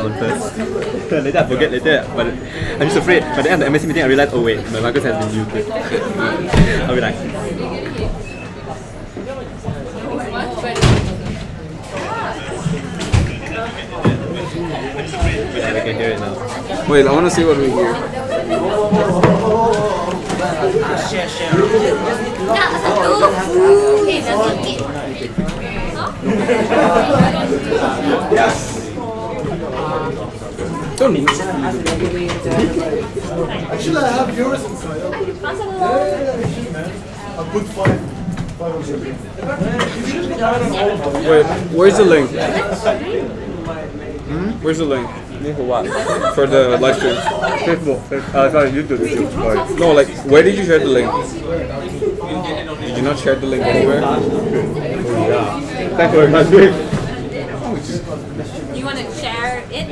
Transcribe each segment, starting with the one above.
on first. Later I forget later, but I'm just afraid. By the end of the MSC meeting I realized, oh wait, my Marcus has been muted. I'll be like, yeah, we can hear it now. Wait, I want to see what we hear. Don't need. Actually, I have yours inside. I'll put five. Wait, where's the link? Where's the link? For what? For the live stream. Facebook. Sorry, YouTube. Sorry. No, like, where did you share the link? Did you not share the link anywhere? Yeah. Thank you very much. You want to share it?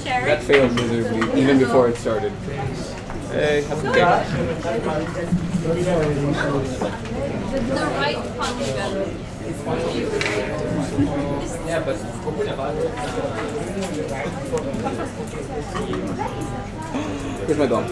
Share That it? failed miserably, even before it started. Hey, have a good day. The right function. Yeah, but Here's my dog.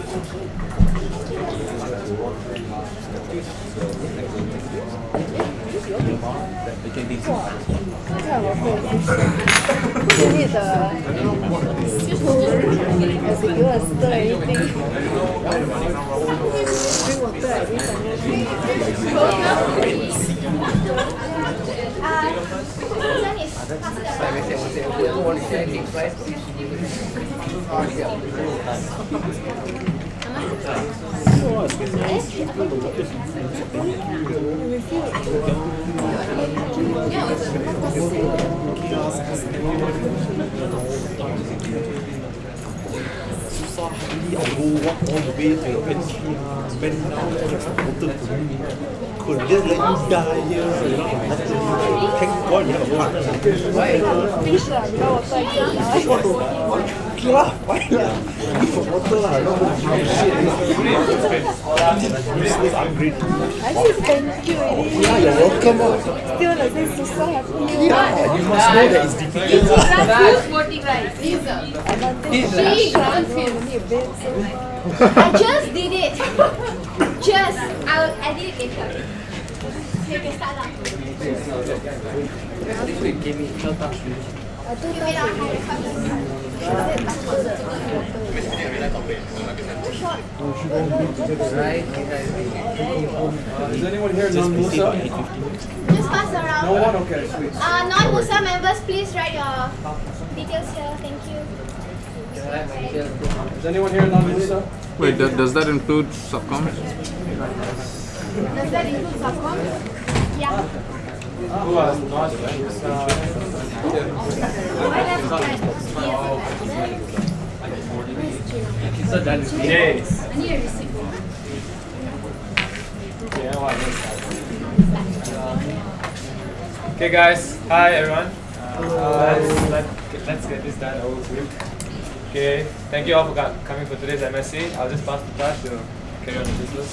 Could just let you die here. Thank God you have a partner. Why Thank you. Yeah, you're welcome. Still, like, this is so happy. Yeah, you must know that it's difficult. Who's voting right? I just did it. I did it later. You can start now. Is anyone here non-Musa? Just pass around. No one? Okay, sweet. Non-Musa members, please write your details here. Thank you. Is anyone here non-Musa? Wait, does that include subcoms? Does that include subcom? Yeah. Who has not Yes. I need a receipt. Okay guys, hi everyone. Let's get this done over quick. Okay, thank you all for coming for today's MSC. I'll just pass the task to carry on the business.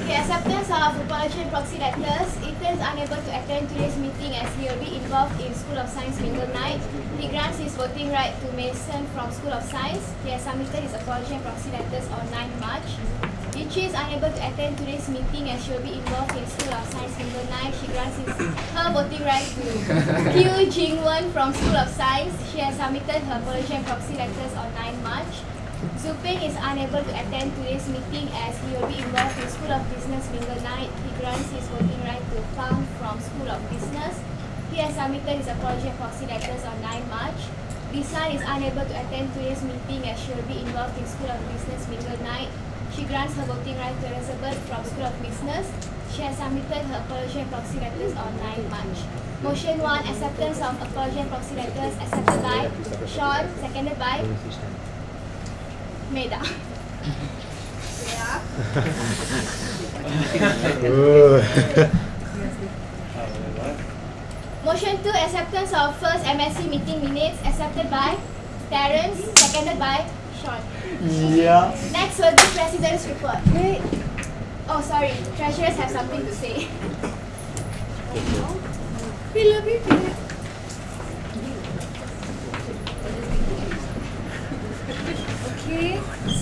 Okay, acceptance of apology and proxy letters. Ethan is unable to attend today's meeting as he will be involved in School of Science Mingle Night. He grants his voting right to Mason from School of Science. He has submitted his apology and proxy letters on 9th March. Ichi is unable to attend today's meeting as she will be involved in School of Science Mingle Night. She grants her voting right to Kyu Jingwon from School of Science. She has submitted her apology and proxy letters on 9th March. Zuping is unable to attend today's meeting as he will be involved in School of Business Mingle Night. He grants his voting right to Fang from School of Business. He has submitted his apology and proxy letters on 9 March. Lisan is unable to attend today's meeting as she will be involved in School of Business Mingle Night. She grants her voting right to Elizabeth from School of Business. She has submitted her apology and proxy letters on 9 March. Motion 1, acceptance of apology and proxy letters, accepted by Sean, seconded by Meda. Yeah. Motion 2, acceptance of first MSC meeting minutes, accepted by Terence, seconded by Sean. Yeah. Next will be President's report. Wait. Oh, sorry. Treasurers have something to say. We love you.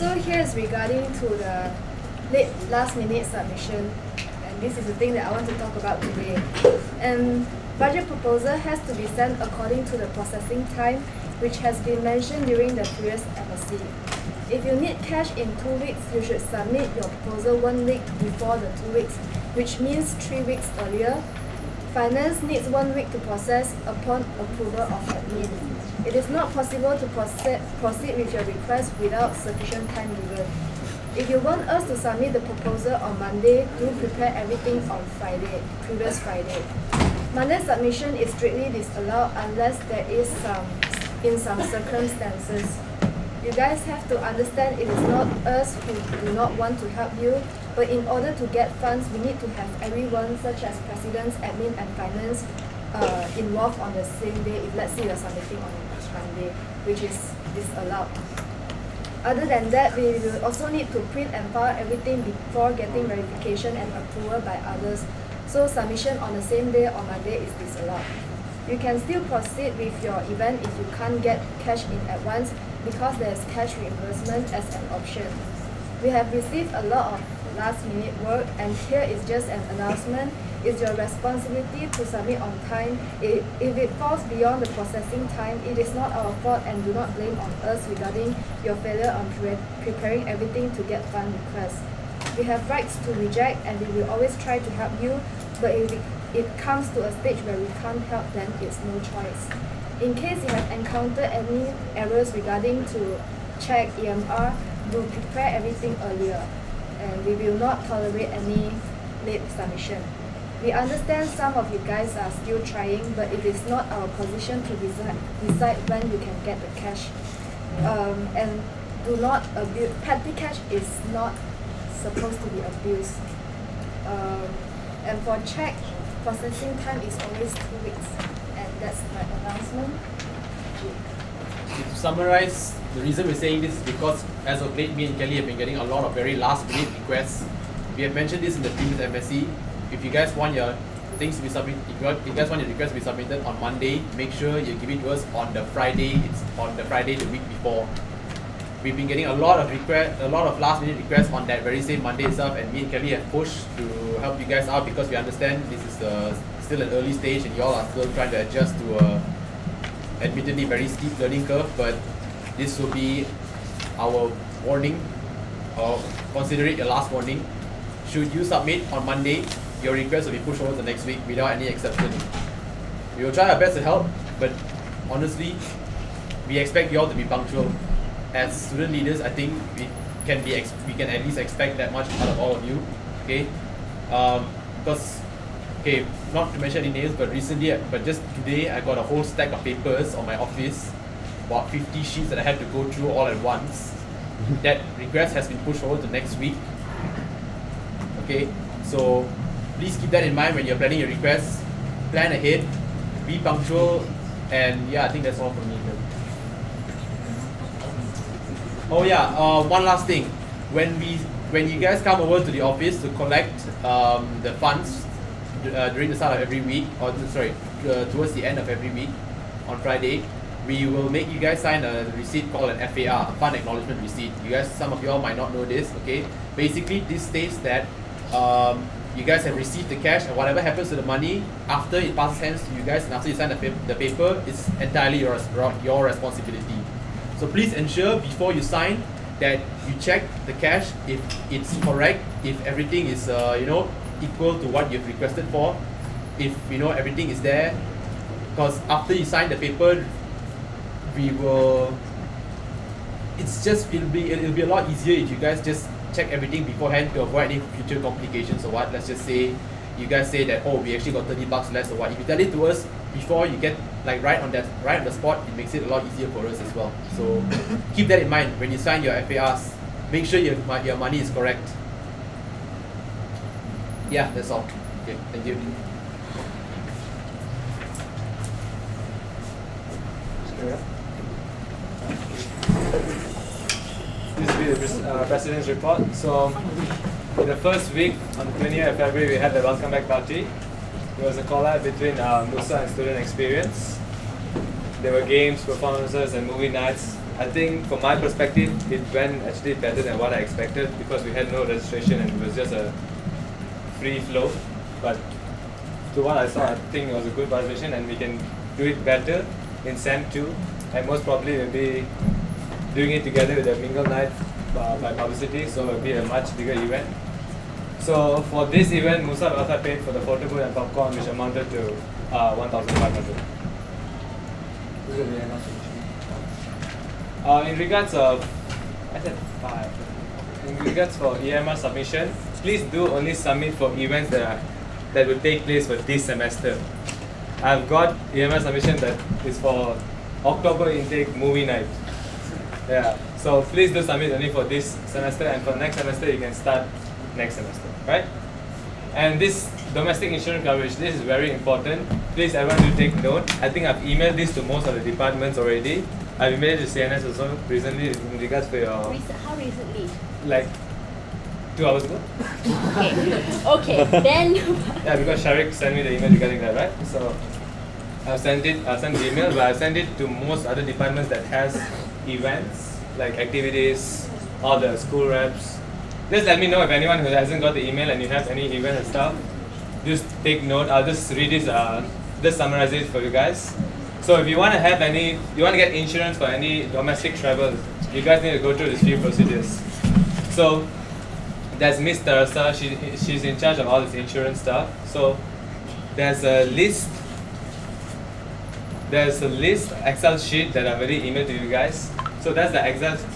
So here is regarding to the last minute submission, and this is the thing that I want to talk about today. And budget proposal has to be sent according to the processing time, which has been mentioned during the previous MSC. If you need cash in 2 weeks, you should submit your proposal 1 week before the 2 weeks, which means 3 weeks earlier. Finance needs 1 week to process upon approval of admin. It is not possible to proceed with your request without sufficient time given. If you want us to submit the proposal on Monday, do prepare everything on Friday, previous Friday. Monday submission is strictly disallowed unless there is in some circumstances. You guys have to understand it is not us who do not want to help you, but in order to get funds, we need to have everyone such as presidents, admin and finance involved on the same day if let's say you're submitting on Monday, which is disallowed. Other than that, we will also need to print and file everything before getting verification and approval by others, so submission on the same day on Monday is disallowed. You can still proceed with your event if you can't get cash in advance because there is cash reimbursement as an option. We have received a lot of last minute work, and here is just an announcement. It's your responsibility to submit on time. If it falls beyond the processing time, it is not our fault, and do not blame on us regarding your failure on preparing everything to get fund requests. We have rights to reject, and we will always try to help you, but if it comes to a stage where we can't help, then it's no choice. In case you have encountered any errors regarding to check EMR, we'll prepare everything earlier, and we will not tolerate any late submission. We understand some of you guys are still trying, but it is not our position to decide when you can get the cash. And do not abuse. Petty cash is not supposed to be abused. And for check, processing time is always 2 weeks. And that's my announcement. To summarize, the reason we're saying this is because as of late, me and Kelly have been getting a lot of very last minute requests. We have mentioned this in the previous MSC. If you guys want your things to be submitted, if you guys want your requests to be submitted on Monday, make sure you give it to us on the Friday. It's on the Friday the week before. We've been getting a lot of last minute requests on that very same Monday itself, and me and Kelly have pushed to help you guys out because we understand this is still an early stage and y'all are still trying to adjust to a admittedly very steep learning curve, but this will be our warning, or consider it your last warning. Should you submit on Monday, your request will be pushed over to next week without any exception. We will try our best to help, but honestly, we expect you all to be punctual. As student leaders, I think we can at least expect that much out of all of you. Okay, because not to mention any names, but just today I got a whole stack of papers on my office, about 50 sheets that I had to go through all at once. That request has been pushed over to next week. Okay, so please keep that in mind when you're planning your requests. Plan ahead, be punctual, and yeah, I think that's all from me. Oh yeah, one last thing. When you guys come over to the office to collect the funds during the start of every week, or towards the end of every week on Friday, we will make you guys sign a receipt called an FAR, a Fund Acknowledgement Receipt. You guys, some of you all might not know this. Okay, basically this states that you guys have received the cash, and whatever happens to the money after it passes hands to you guys and after you sign the paper, it's entirely your responsibility. So please ensure before you sign that you check the cash if it's correct, if everything is equal to what you've requested for, if everything is there. Because after you sign the paper, it'll be a lot easier if you guys just check everything beforehand to avoid any future complications or what. Let's just say you guys say that, oh, we actually got $30 less or what. If you tell it to us before you get right on the spot, it makes it a lot easier for us as well. So keep that in mind when you sign your FARs. Make sure your money is correct. Yeah, that's all. Okay, thank you. This will be the President's report. So, in the first week, on the 20th of February, we had the Welcome Back Party. It was a collab between Musa and Student Experience. There were games, performances, and movie nights I think from my perspective, it went actually better than what I expected because we had no registration and it was just a free flow. But to what I saw, I think it was a good participation and we can do it better in SEM 2, and most probably we'll be doing it together with the mingle night by publicity, so it will be a much bigger event. So for this event, Musa also paid for the photo booth and popcorn, which amounted to 1,500. In regards of, I said 5. In regards for EMR submission, please do only submit for events that will take place for this semester. I've got EMR submission that is for October intake movie night. Yeah, so please do submit only for this semester, and for next semester you can start next semester, right? And this domestic insurance coverage, this is very important. Please everyone do take note. I think I've emailed this to most of the departments already. I've emailed it to CNS also recently in regards to your... How recently? Like 2 hours ago. Okay, then... Yeah, because Sharik sent me the email regarding that, right? So I've sent the email, but I've sent it to most other departments that has events, like activities, all the school reps. Just let me know if anyone who hasn't got the email and you have any event and stuff. Just take note. I'll just read this, just summarize it for you guys. So if you want to have any, you want to get insurance for any domestic travel, you guys need to go through these few procedures. So there's Miss Teresa, she's in charge of all this insurance stuff. So there's a list, Excel sheet that I've already emailed to you guys. So that's the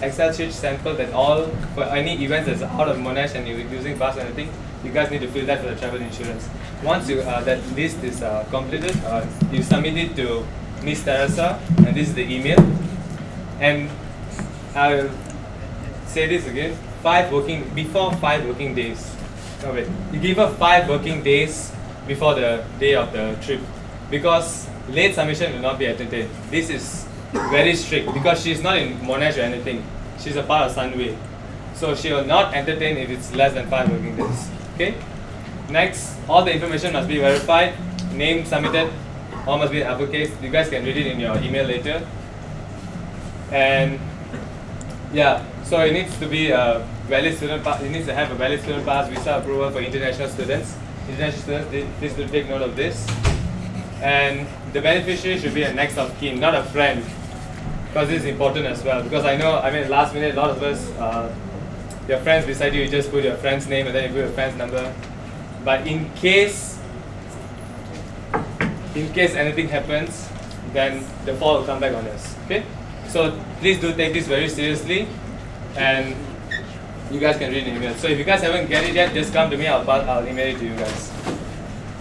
Excel sheet sample that all, for any events that's out of Monash and you're using bus and anything, you guys need to fill that for the travel insurance. Once you, that list is completed, you submit it to Miss Teresa, and this is the email. And I'll say this again, before 5 working days. No wait, you give her 5 working days before the day of the trip, because late submission will not be entertained. This is very strict because she's not in Monash or anything. She's a part of Sunway. So she will not entertain if it's less than 5 working days. Okay? Next, all the information must be verified, name submitted, all must be uppercase. You guys can read it in your email later. And yeah, so it needs to be a valid student pass. It needs to have a valid student pass, visa approval for international students. International students, please do take note of this. And the beneficiary should be a next of kin, not a friend, because this is important as well. Because I know, last minute, a lot of us, your friends beside you, you just put your friend's name and then you put your friend's number. But in case anything happens, then the fault will come back on us. Okay? So please do take this very seriously, and you guys can read the email. So if you guys haven't get it yet, just come to me. I'll email it to you guys.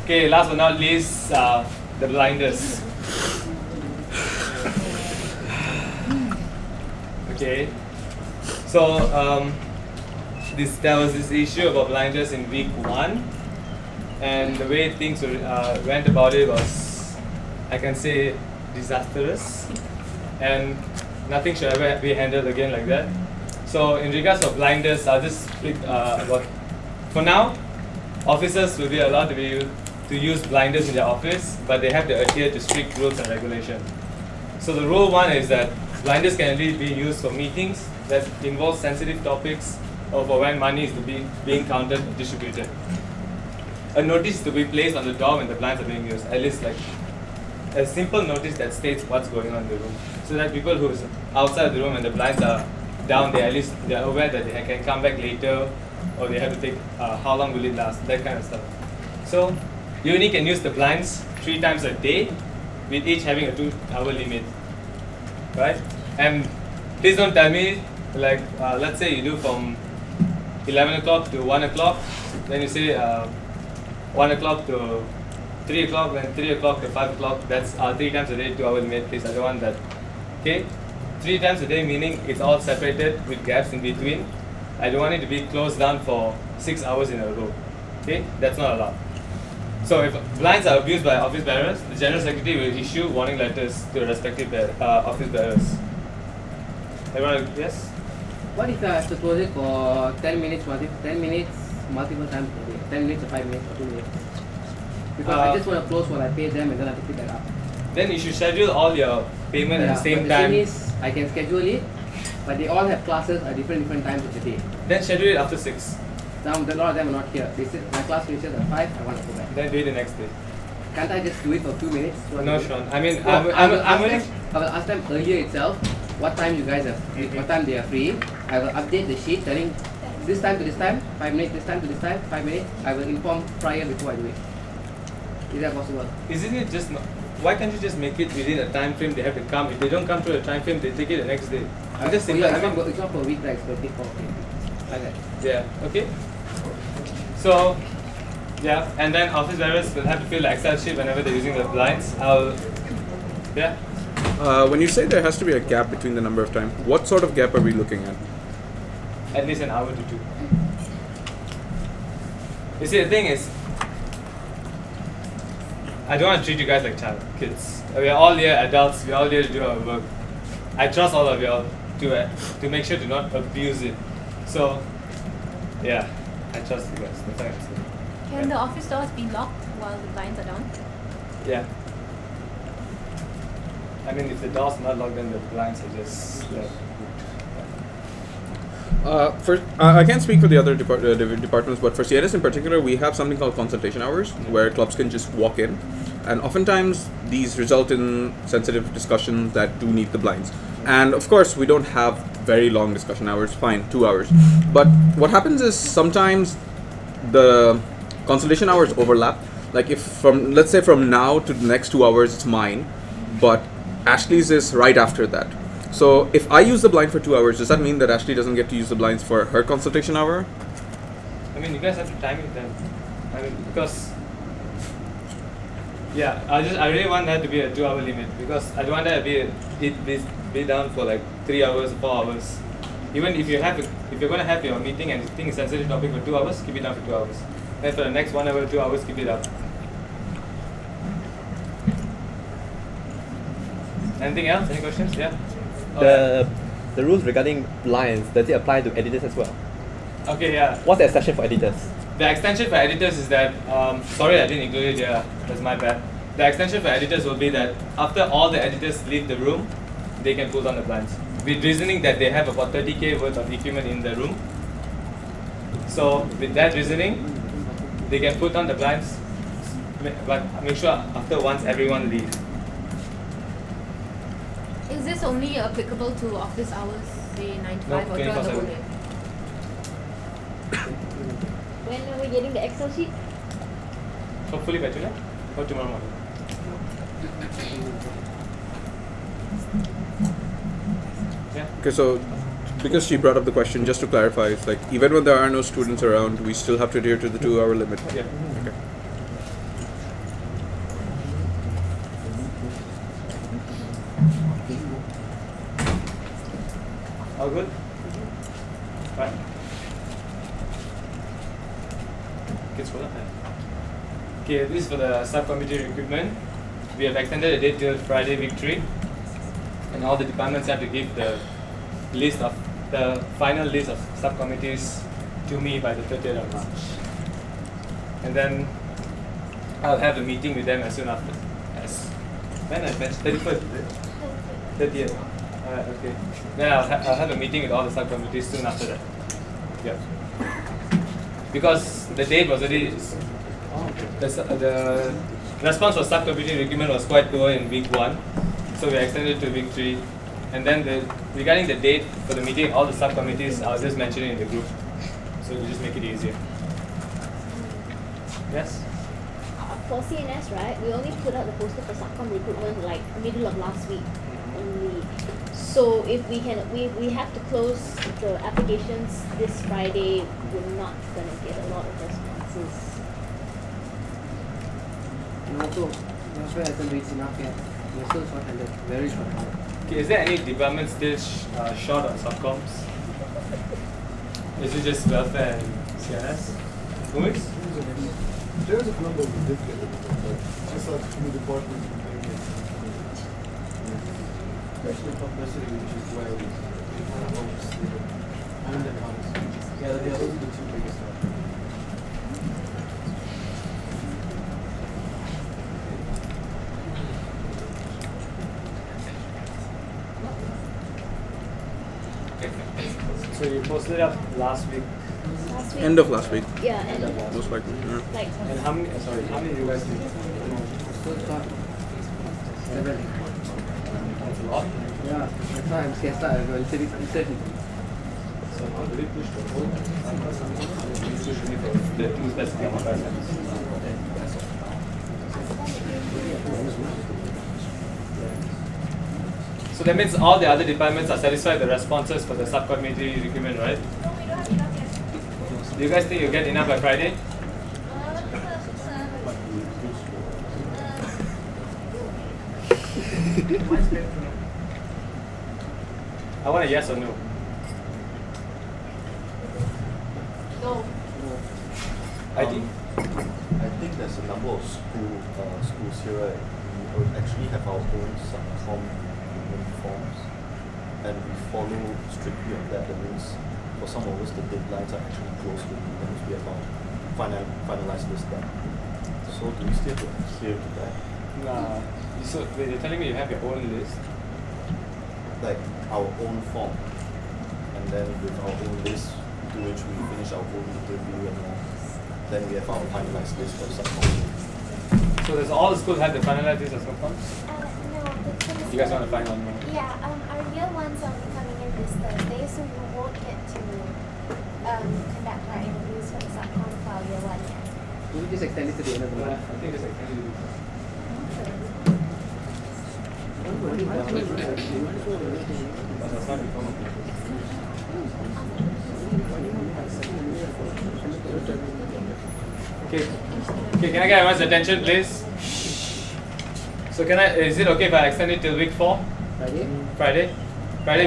Okay. Last but not least, the blinders. Okay. So there was this issue about blinders in week 1, and the way things went about it was, I can say, disastrous, and nothing should ever be handled again like that. So in regards of blinders, I'll just speak for now, officers will be allowed to use blinders in their office, but they have to adhere to strict rules and regulations. So the rule 1 is that blinders can only be used for meetings that involve sensitive topics or for when money is being counted or distributed. A notice to be placed on the door when the blinds are being used, at least like a simple notice that states what's going on in the room, so that people who's outside the room and the blinds are down, they're aware that they can come back later, or they have to take how long will it last, that kind of stuff. So you only can use the blinds 3 times a day, with each having a 2-hour limit, right? And please don't tell me, like let's say you do from 11 o'clock to 1 o'clock, then you say 1 o'clock to 3 o'clock, then 3 o'clock to 5 o'clock. That's 3 times a day, 2-hour limit. Please, I don't want that. Okay, 3 times a day meaning it's all separated with gaps in between. I don't want it to be closed down for 6 hours in a row. Okay, that's not allowed. So if blinds are abused by office bearers, the General Secretary will issue warning letters to respective office bearers. Everyone, yes? What if I have to close it for 10 minutes multiple times per day? 10 minutes or 5 minutes or 2 minutes? Because I just want to close while I pay them and then I have to pick that up. Then you should schedule all your payment at the same time. The thing is, I can schedule it, but they all have classes at different times of the day. Then schedule it after 6. A lot of them are not here. They said my class finishes at 5, I want to go back. Then do it the next day. Can't I just do it for a few minutes? No, Sean. I mean, No, I will ask them earlier itself what time you guys are, what time they are free. I will update the sheet telling this time to this time, 5 minutes, this time to this time, 5 minutes. I will inform prior before I do it. Is that possible? Isn't it just not, why can't you just make it within a time frame they have to come? If they don't come through the time frame, they take it the next day. I'm just saying. It's not for a week, it's for a week. Okay. Yeah. Okay. So, yeah, and then office bearers will have to fill the Excel sheet whenever they're using the blinds. Yeah. When you say there has to be a gap between the number of time, what sort of gap are we looking at? At least an hour to 2. You see, the thing is, I don't want to treat you guys like kids. We are all here adults. We are all here to do our work. I trust all of you all to make sure to not abuse it. So, yeah, I trust you guys. That's all I can say. Can the office doors be locked while the blinds are down? Yeah. I mean, if the door's not locked, then the blinds are just left. I can't speak for the other departments, but for CNS in particular, we have something called consultation hours, where clubs can just walk in, and oftentimes these result in sensitive discussions that do need the blinds. And of course, we don't have very long discussion hours. Fine, 2 hours. But what happens is sometimes the consultation hours overlap. Like if let's say from now to the next 2 hours, it's mine, but Ashley's is right after that. So if I use the blind for 2 hours, does that mean that Ashley doesn't get to use the blinds for her consultation hour? I mean, you guys have to time it then. I mean, because yeah, I really want that to be a 2 hour limit, because I don't want that to be down for like 3 hours, 4 hours. Even if you're gonna have your meeting and you think it's a sensitive topic for 2 hours, keep it down for 2 hours. Then for the next 1 hour, 2 hours, keep it up. Anything else? Any questions? Yeah. The rules regarding blinds, does it apply to editors as well? Okay, yeah. What's the exception for editors? The extension for editors is that, sorry I didn't include it here, that's my bad. The extension for editors will be that after all the editors leave the room, they can pull down the blinds. With reasoning that they have about 30k worth of equipment in the room. So with that reasoning, they can put down the blinds, but make sure after once everyone leaves. Is this only applicable to office hours, say 9 to 5, or throughout the whole day? When are we getting the Excel sheet? Hopefully by tonight or tomorrow morning. Yeah. Okay, so because she brought up the question, just to clarify, it's like even when there are no students around, we still have to adhere to the 2 hour limit. Yeah. Okay. All good? Right. Okay, this is for the subcommittee recruitment. We have extended the date till Friday week 3, and all the departments have to give the final list of subcommittees to me by the 30th of March. And then I'll have a meeting with them as soon after. When I mentioned 31st, 30th. Okay. Then I'll have a meeting with all the subcommittees soon after that. Yeah. Because the date was already, the response for subcommittee recruitment was quite poor in week 1, so we extended to week 3. And then regarding the date for the meeting, all the subcommittees, I'll just mention it in the group, so we'll just make it easier. Yes? For CNS, right, we only put out the poster for subcom recruitment like middle of last week only. So if we have to close the applications this Friday, we're not gonna get a lot of responses. And also, welfare hasn't reached enough yet. We're still short-handed, very short-handed. Okay, is there any department still short on subcoms? Is it just welfare and CNS? Who's? There's a number we did get, but just like two departments we didn't get. Especially publicity, which is where we and the comments. Yeah, those are the two biggest ones. So you posted it up last week. Last week. End of last week, Yeah, and most likely. Yeah. like And how many? Sorry, how many do you guys do? Seven. That's a lot. Yeah, that's why I'm scared. I'm going to research. So how do we push the whole? Usually for the two specific assignments. So that means all the other departments are satisfied with the responses for the subcommittee recruitment, right? Do you guys think you'll get enough by Friday? I want a yes or no. No. I think. I think there's a number of schools here, right? We actually have our own subcom recruitment forms, and we follow strictly on that. That means for some of us, the deadlines are actually close to the means we have our finalized list done. So do we still have to adhere to that? Nah. So wait, you're telling me you have your own list? Like our own form, and then with our own list, to which we finish our own interview and all. Then we have our finalized list for subcom. So does all the schools have the finalized list of subcoms? no, the You guys want to find one more? Yeah, our year ones will be coming in this Thursday, so you won't get to conduct our interviews for the subcom for our year one yet. Will we just extend it to the end of the month? I think it's extended. Okay, can I get everyone's attention, please? So is it okay if I extend it till week 4? Friday,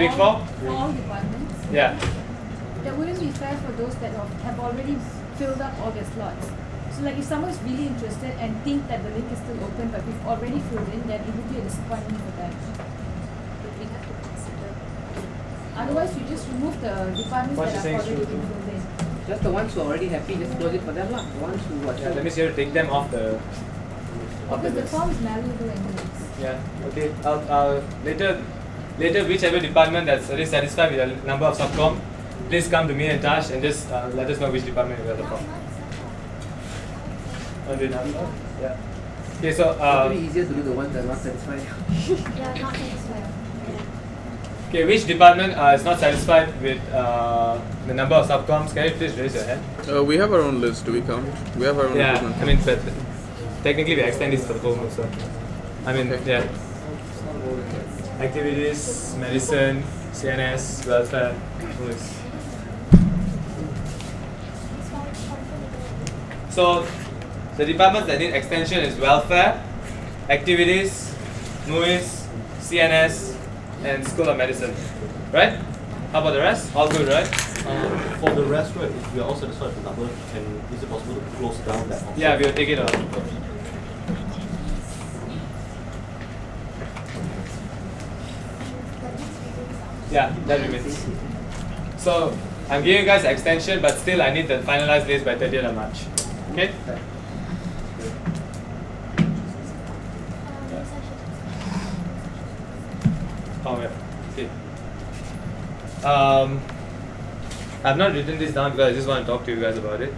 week 4? For all departments. Yeah. That wouldn't be fair for those that have already filled up all their slots. So like if someone's really interested and think that the link is still open but we've already filled in, then it would be a disappointment for them. Otherwise, you just remove the departments What that you're have saying is already true. been filled in. Just the ones who are already happy, just close it for them lah. The ones who are Yeah, that means you have to take them off the Because the list. form is malleable anyways. Yeah. Okay. I'll later whichever department that's already satisfied with the number of subcom, please come to me and Tash and just let us know which department you are the from. Yeah. Okay. So It's pretty easier to do the ones that are not satisfied. Yeah, not satisfied. okay, which department is not satisfied with the number of subcoms? Can you please raise your hand? We have our own list. Do we count? We have our own Yeah. recruitment I mean, but technically we extend this for the whole month. So I mean, yeah. Activities, medicine, CNS, welfare, police. So the departments that need extension is welfare, activities, movies, CNS, and School of Medicine. Right? How about the rest? All good, right? For the rest, right, if we are all satisfied with the number, is it possible to close down that option? Yeah, we'll take it out. Yeah, that remains. So I'm giving you guys extension, but still I need the finalized list by 30th of March. Okay? Oh yeah. Okay. I've not written this down because I just want to talk to you guys about it.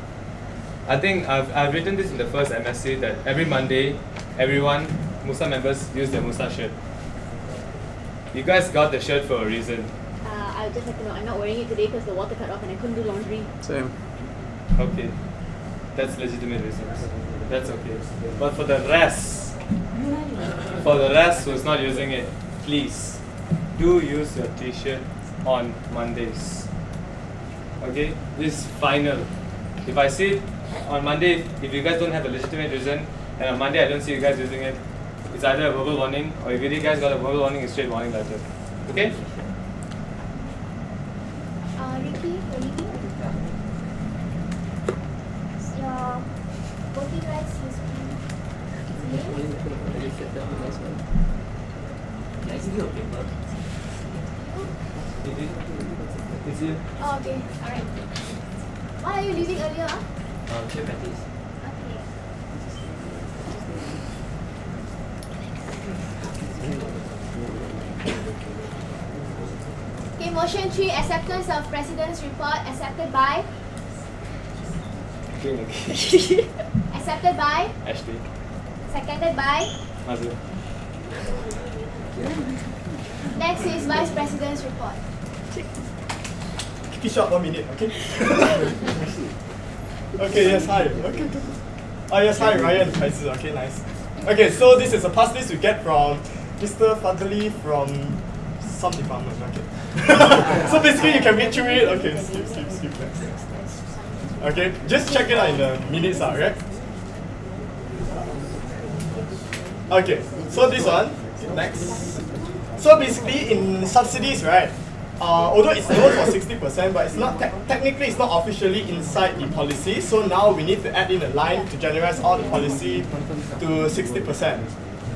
I think I've written this in the first MSC that every Monday, everyone, Musa members use their Musa shirt. You guys got the shirt for a reason. I'll just like to know, I'm not wearing it today because the water cut off and I couldn't do laundry. Same. Okay. That's legitimate reasons. That's okay. But for the rest who's not using it, please do use your t-shirt on Mondays. Okay? This is final. If I see it on Monday, if you guys don't have a legitimate reason, and on Monday I don't see you guys using it, it's either a verbal warning, or if you guys got a verbal warning, it's straight warning letter. Okay? Ricky, you're leaving? Your voting rights is It's here. Oh, okay. Alright. Why are you leaving earlier? Cheer practice. Okay. Okay, motion 3, acceptance of President's report, accepted by? Accepted by? Ashley. Seconded by? Mazur. Next is Vice President's report. Keep it short, 1 minute, okay? Okay, yes, hi. Okay. Oh, yes, hi, Ryan. Okay, nice. Okay, so this is a pass list we get from Mr. Fadli from some department, okay. So basically you can read through it. Okay, skip, next. Okay, just check it out in the minutes, right? Okay, so this one, next. So basically in subsidies, right? Although it's known for 60%, but it's not technically it's not officially inside the policy. So now we need to add in a line to generalize all the policy to 60%.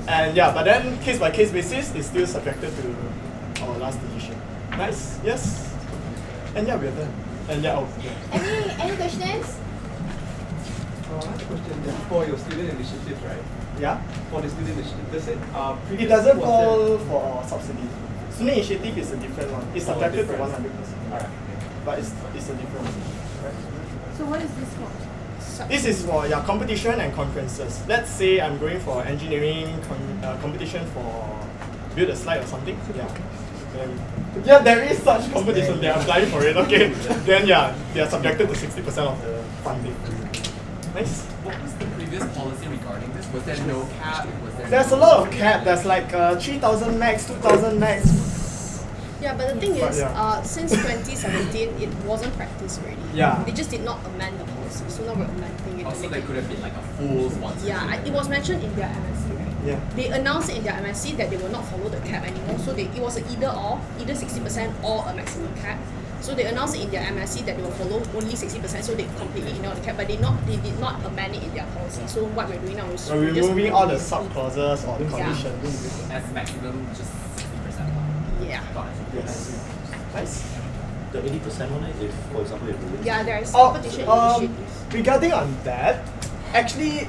And yeah, but then case by case basis, it's still subjected to our last decision. Nice, yes. And yeah, we're done. And yeah, oh, yeah. Any questions? I have a question then. For your student initiative, right? Yeah. For the student initiative, does it? It doesn't fall for subsidy. Student initiative is a different one. It's subjected to 100%. Alright. But it's a different one. Right? So what is this for? This is for competition and conferences. Let's say I'm going for engineering competition for build a slide or something. Yeah, there is such competition. They are applying for it. Okay. Then yeah, they are subjected to 60% of the funding. Nice. What was the previous policy regarding this? Was there no cap? There's a lot of cap. There's like 3,000 max, 2,000 max. Yeah, but the thing is, since 2017, it wasn't practiced already. Yeah. They just did not amend the policy, so now we're amending it. Also, there could have been like a full sponsor. Yeah, it was mentioned in their MSC, right? Yeah. They announced in their MSC that they will not follow the cap anymore, so it was either 60% or a maximum cap. So they announced in their MSC that they will follow only 60%, so they completely ignored the cap, but they did not amend it in their policy. So what we're doing now is we're removing all the sub clauses or the conditions. As maximum, just 60%. Yeah. Yes. Nice. The 80% one, if for example, if we there is competition initiatives. Regarding on that, actually,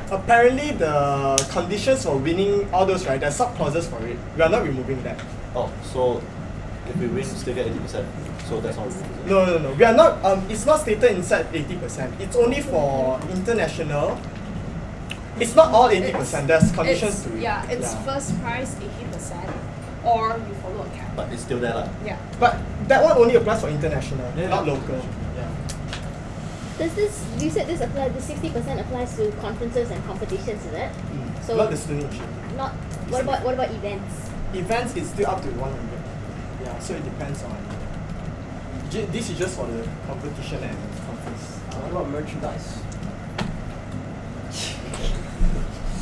apparently the conditions for winning all those, right, there's sub clauses for it. We are not removing that. Oh, so if we win, still get 80%. So that's not removed. No. We are not. It's not stated inside 80%. It's only for international. It's not all 80%. There's conditions to it. Yeah, it's first prize 80%, or you follow a cap. But it's still there, lah. Yeah. But that one only applies for international, not local. Does this? You said this applies. The 60% applies to conferences and competitions, is it? So not the student initiative. Not. What about events? Events is still up to 100. Yeah, so it depends on. This is just for the competition and conference. What about merchandise?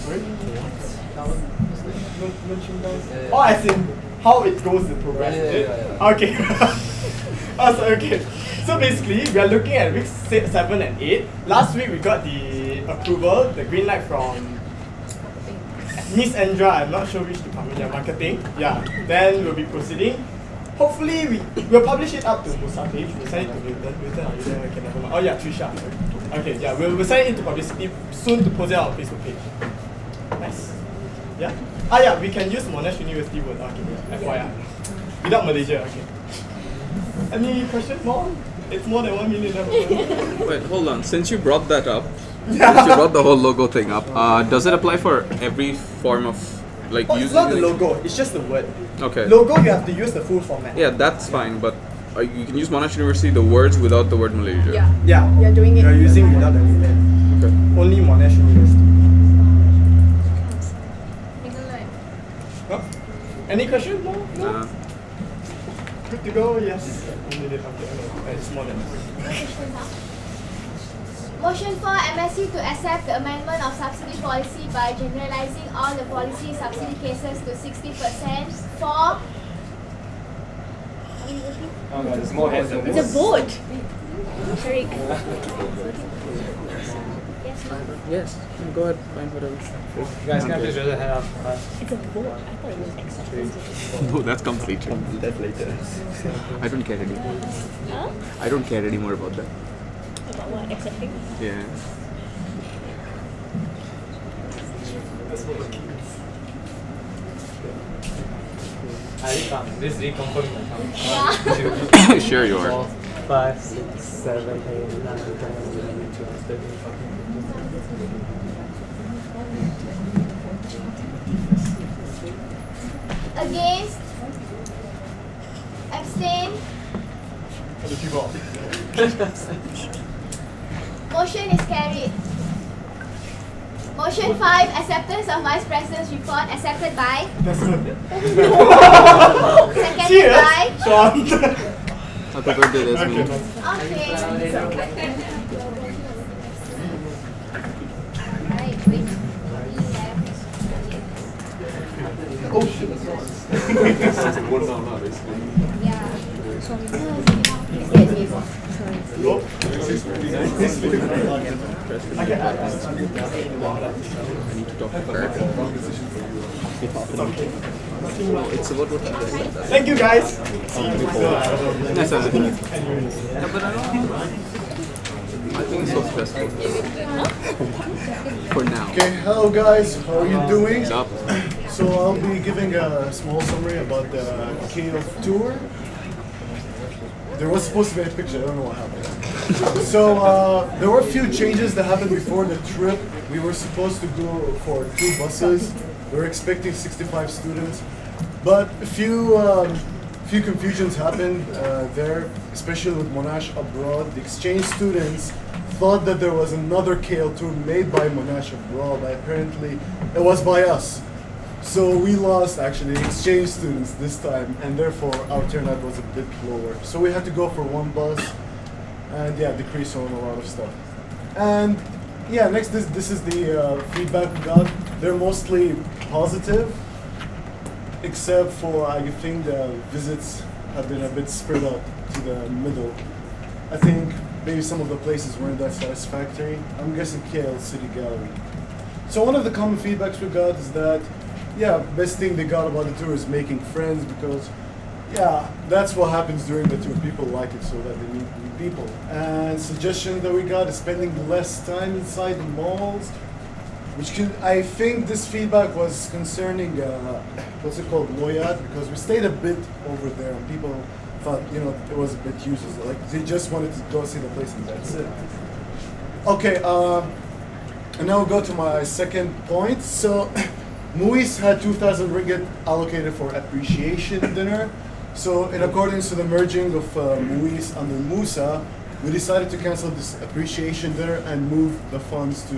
Sorry? Merchandise? Oh, as in how it goes in progress. Yeah. Okay. Okay. So basically, we are looking at weeks 7 and 8. Last week we got the approval, the green light from Miss Andra. I'm not sure which department. Marketing. Yeah. Then we'll be proceeding. Hopefully we'll publish it up to Musa page. We'll send it to Wilton. Wilton, are you there? Okay, never mind. Oh yeah, Trisha. Okay, yeah, we'll send it into publicity soon to post it on our Facebook page. Nice. Yeah. Yeah, we can use Monash University word. Okay, FYI. Without Malaysia. Okay. Any questions more? It's more than 1 million. Wait, hold on. Since you brought that up, since you brought the whole logo thing up, does it apply for every form of it's not the logo, it's just the word. Okay. Logo, you have to use the full format. Yeah, that's fine, but you can use Monash University the words without the word Malaysia. Yeah. We are doing it. You're using without the event. Okay. Only Monash University. Huh? Any questions? No? Good to go? Yes. It's more than Motion for MSC to accept the amendment of subsidy policy by generalizing all the policy subsidy cases to 60% for... Oh no, there's more heads than It's a this. vote. Sorry. Yes. Go ahead. Find whatever. You guys can please raise your hand up. It's a vote. I thought it was acceptance. No, that comes later. That's later. I don't care anymore. Huh? I don't care anymore about that. About what? Accepting? Yeah. That's for the kids. I count. This reconfirm my count. Yeah. 1, 2, 3, Share your. 4, 5, 6, 7, 8, 9, 10, 11, 12, 13, 14. Against? Abstain? Motion is carried. Motion 5, acceptance of Vice President's report, accepted by? Seconded by? Sean. Happy birthday, Desmond. Okay. Right, wait. Oh shit, that's wrong. One down now, basically. Yeah. I need to talk to Bert. It's about what I said. Thank you guys. Yes, I think it's so stressful. For now. Okay, hello guys, how are you doing? What's up? So I'll be giving a small summary about the KF tour. There was supposed to be a picture, I don't know what happened. So there were a few changes that happened before the trip. We were supposed to go for 2 buses. We were expecting 65 students, but a few confusions happened there, especially with Monash abroad. The exchange students thought that there was another KL tour made by Monash abroad, but apparently it was by us. So we lost actually exchange students this time, and therefore our turnout was a bit lower. So we had to go for 1 bus, and yeah, decrease on a lot of stuff. And yeah, next this is the feedback we got. They're mostly positive, except for I think the visits have been a bit spread out to the middle. I think maybe some of the places weren't that satisfactory. I'm guessing KL City Gallery. So one of the common feedbacks we got is that, yeah, best thing they got about the tour is making friends, because, yeah, that's what happens during the tour. People like it so that they meet new people. And suggestion that we got is spending less time inside the malls, which can, I think this feedback was concerning, what's it called, Loyat, because we stayed a bit over there and people thought, you know, it was a bit useless. Like, they just wanted to go see the place and that's it. Okay, and now we'll go to my second point. So, Muis had 2,000 ringgit allocated for appreciation dinner. So in accordance to the merging of Muis under Musa, we decided to cancel this appreciation dinner and move the funds to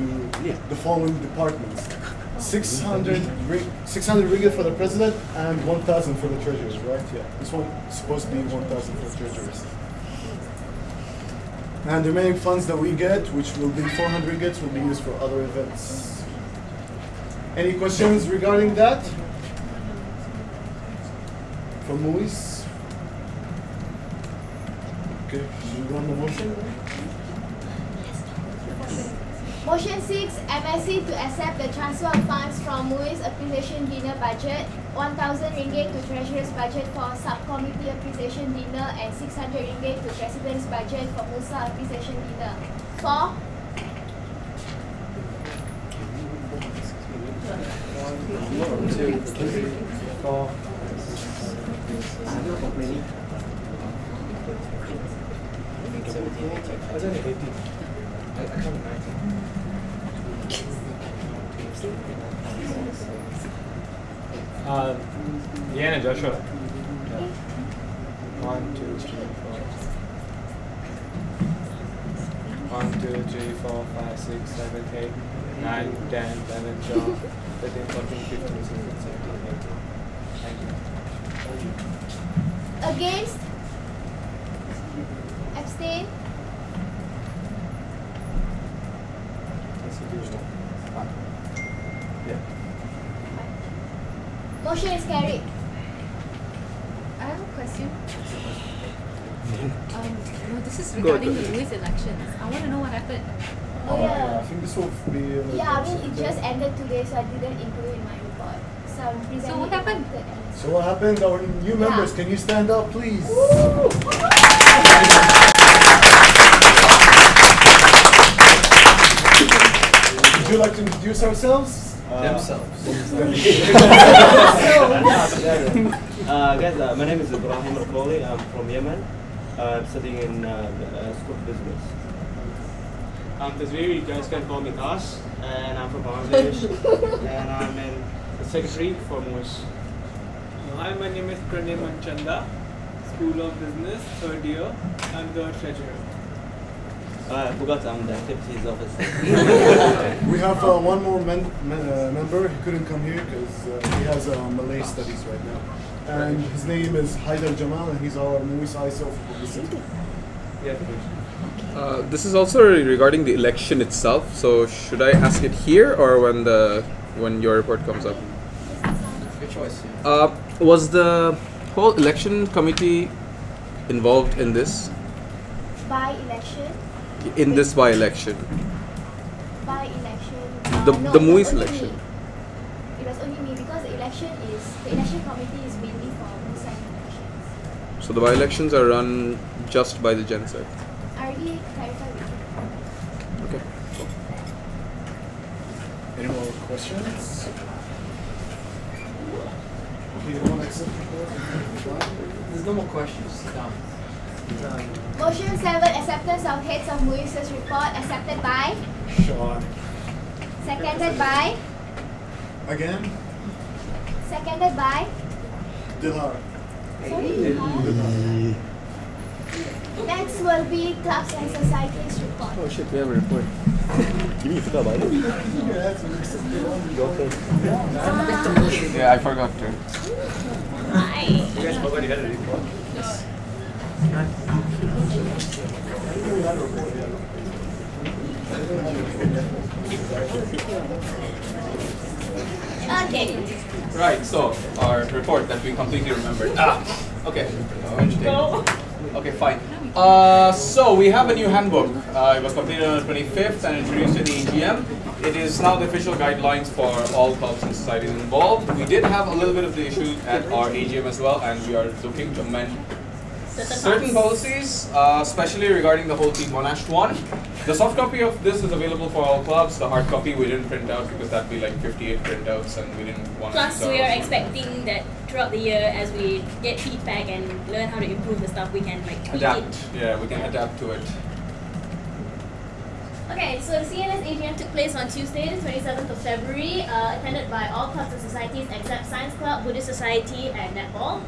the following departments. 600 ringgit for the president and 1,000 for the treasurers, right? Yeah, this one is supposed to be 1,000 for the treasurers. And the remaining funds that we get, which will be 400 ringgit, will be used for other events. Any questions regarding that? From Muis? Okay, should we run the motion? Motion 6, MSC to accept the transfer of funds from Muis Appreciation Dinner budget, 1,000 ringgit to Treasurer's budget for Subcommittee Appreciation Dinner and 600 ringgit to President's budget for Musa Appreciation Dinner. 4. 1, 2, 3, 4. I was only 18. I counted 19. Leanne and Joshua. Yeah. 1, 2, 3, 4. 1, 2, 3, 4, 5, 6, 7, 8, 9, 10, 11, 12, 13, 14, 15, 16, 17, 18. Thank you. Against? Abstain? Yeah. Motion is carried. I have a question. No, this is regarding the Louis elections. I want to know what happened. Oh yeah. I think this will be... Yeah, I mean it just ended today, so I didn't include it in my report. So I'm presenting. So what happened? So what happened? Our new members, can you stand up, please? Would you like to introduce ourselves? Themselves. Guys, my name is Ibrahim Al-Kholi. I'm from Yemen. I'm studying in the School of Business. Tasvir, you guys can call me Tas, and I'm from Bangladesh, and I'm in the secretary for MOIS. Hi, my name is Pranay Manchanda, School of Business, 3rd year. I'm the treasurer. I forgot I'm the activities officer. We have one more member. He couldn't come here because he has Malay studies right now. And his name is Haidar Jamal, and he's our MOIS ISO for publicity. This is also regarding the election itself. So should I ask it here or when your report comes up? Your choice. Was the whole election committee involved in this? By-election? In this by-election? By-election? The no, MOIS it was only election? me. It was only me because the election committee is mainly for MUSA elections. So the by-elections are run just by the GenSec? I already clarified with you. Okay. Any more questions? Okay, you want to accept the report? There's no more questions. Done. Motion 7, acceptance of heads of MOIS's report, accepted by? Sean. Seconded by? Again? Seconded by? Dilhar. Sorry, Dilhar. Next will be clubs and societies report. Oh shit, we have a report. You mean you forgot about it? Your turn. Yeah, I forgot to. Hi. You guys forgot you had a report? Okay. Right, so our report that we completely remembered. Okay. Okay, fine. So we have a new handbook. It was completed on the 25th and introduced in the AGM. It is now the official guidelines for all clubs and societies involved. We did have a little bit of the issues at our AGM as well, and we are looking to amend certain policies, especially regarding the whole Team Monash one. The soft copy of this is available for all clubs. The hard copy we didn't print out because that'd be like 58 printouts, and we didn't want to. Plus, we are expecting that throughout the year, as we get feedback and learn how to improve the stuff, we can like tweak adapt. it. Yeah, we can adapt to it. Okay, so the CNS AGM took place on Tuesday, the 27th of February, attended by all clubs and societies except Science Club, Buddhist Society, and Netball.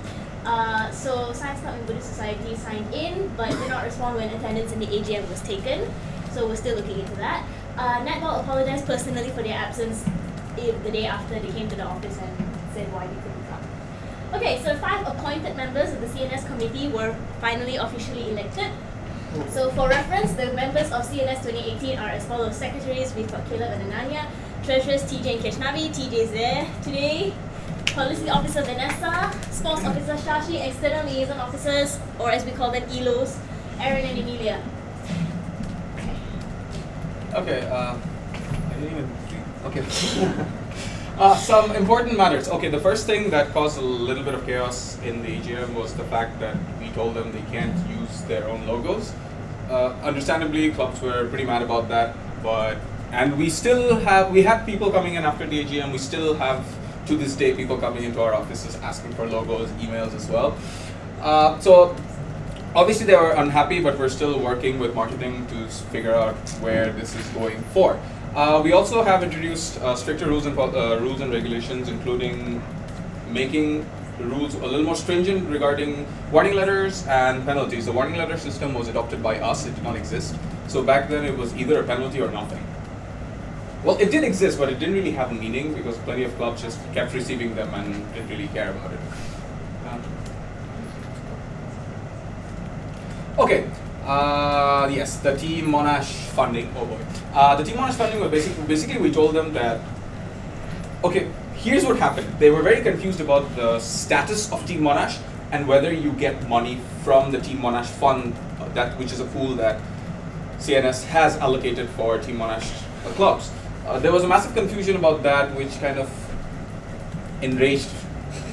So Science Club and Buddhist Society signed in, but did not respond when attendance in the AGM was taken. So we're still looking into that. Netball apologized personally for their absence the day after they came to the office and said why they couldn't come. Okay, so 5 appointed members of the CNS committee were finally officially elected. So for reference, the members of CNS 2018 are as follows. Secretaries, we've got Caleb and Ananya. Treasurers, TJ and Keshnavi. TJ is there today. Policy Officer Vanessa. Sports Officer Shashi. External Liaison Officers, or as we call them, ELOs, Aaron and Emilia. Okay, I didn't even okay. Some important matters. Okay, the first thing that caused a little bit of chaos in the AGM was the fact that we told them they can't use their own logos. Understandably, clubs were pretty mad about that, and we had people coming in after the AGM. We still have, to this day, people coming into our offices asking for logos, emails as well. So obviously they were unhappy, but we're still working with marketing to figure out where this is going for. We also have introduced stricter rules and regulations, including making the rules a little more stringent regarding warning letters and penalties. The warning letter system was adopted by us, it did not exist. So back then it was either a penalty or nothing. Well, it did exist, but it didn't really have a meaning because plenty of clubs just kept receiving them and didn't really care about it. Okay. Yes, the Team Monash funding. Oh boy. The Team Monash funding was basically we told them that, okay, here's what happened. They were very confused about the status of Team Monash and whether you get money from the Team Monash fund, which is a pool that CNS has allocated for Team Monash clubs. There was a massive confusion about that, which kind of enraged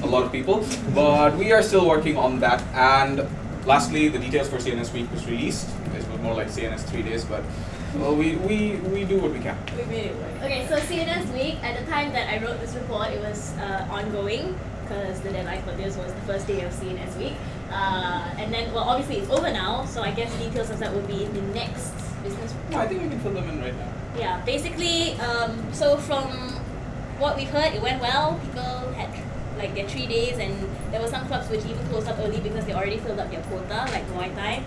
a lot of people, but we are still working on that. And lastly, the details for CNS Week was released. It was more like CNS 3 days, but Well, we do what we can. We made it work. Okay, so CNS week, at the time that I wrote this report, it was ongoing because the deadline for this was the first day of CNS week. And then, well, obviously it's over now, so I guess details of that will be in the next business report. No, I think we can fill them in right now. Yeah, basically, so from what we've heard, it went well. People had like their 3 days, and there were some clubs which even closed up early because they already filled up their quota, like Muay Thai.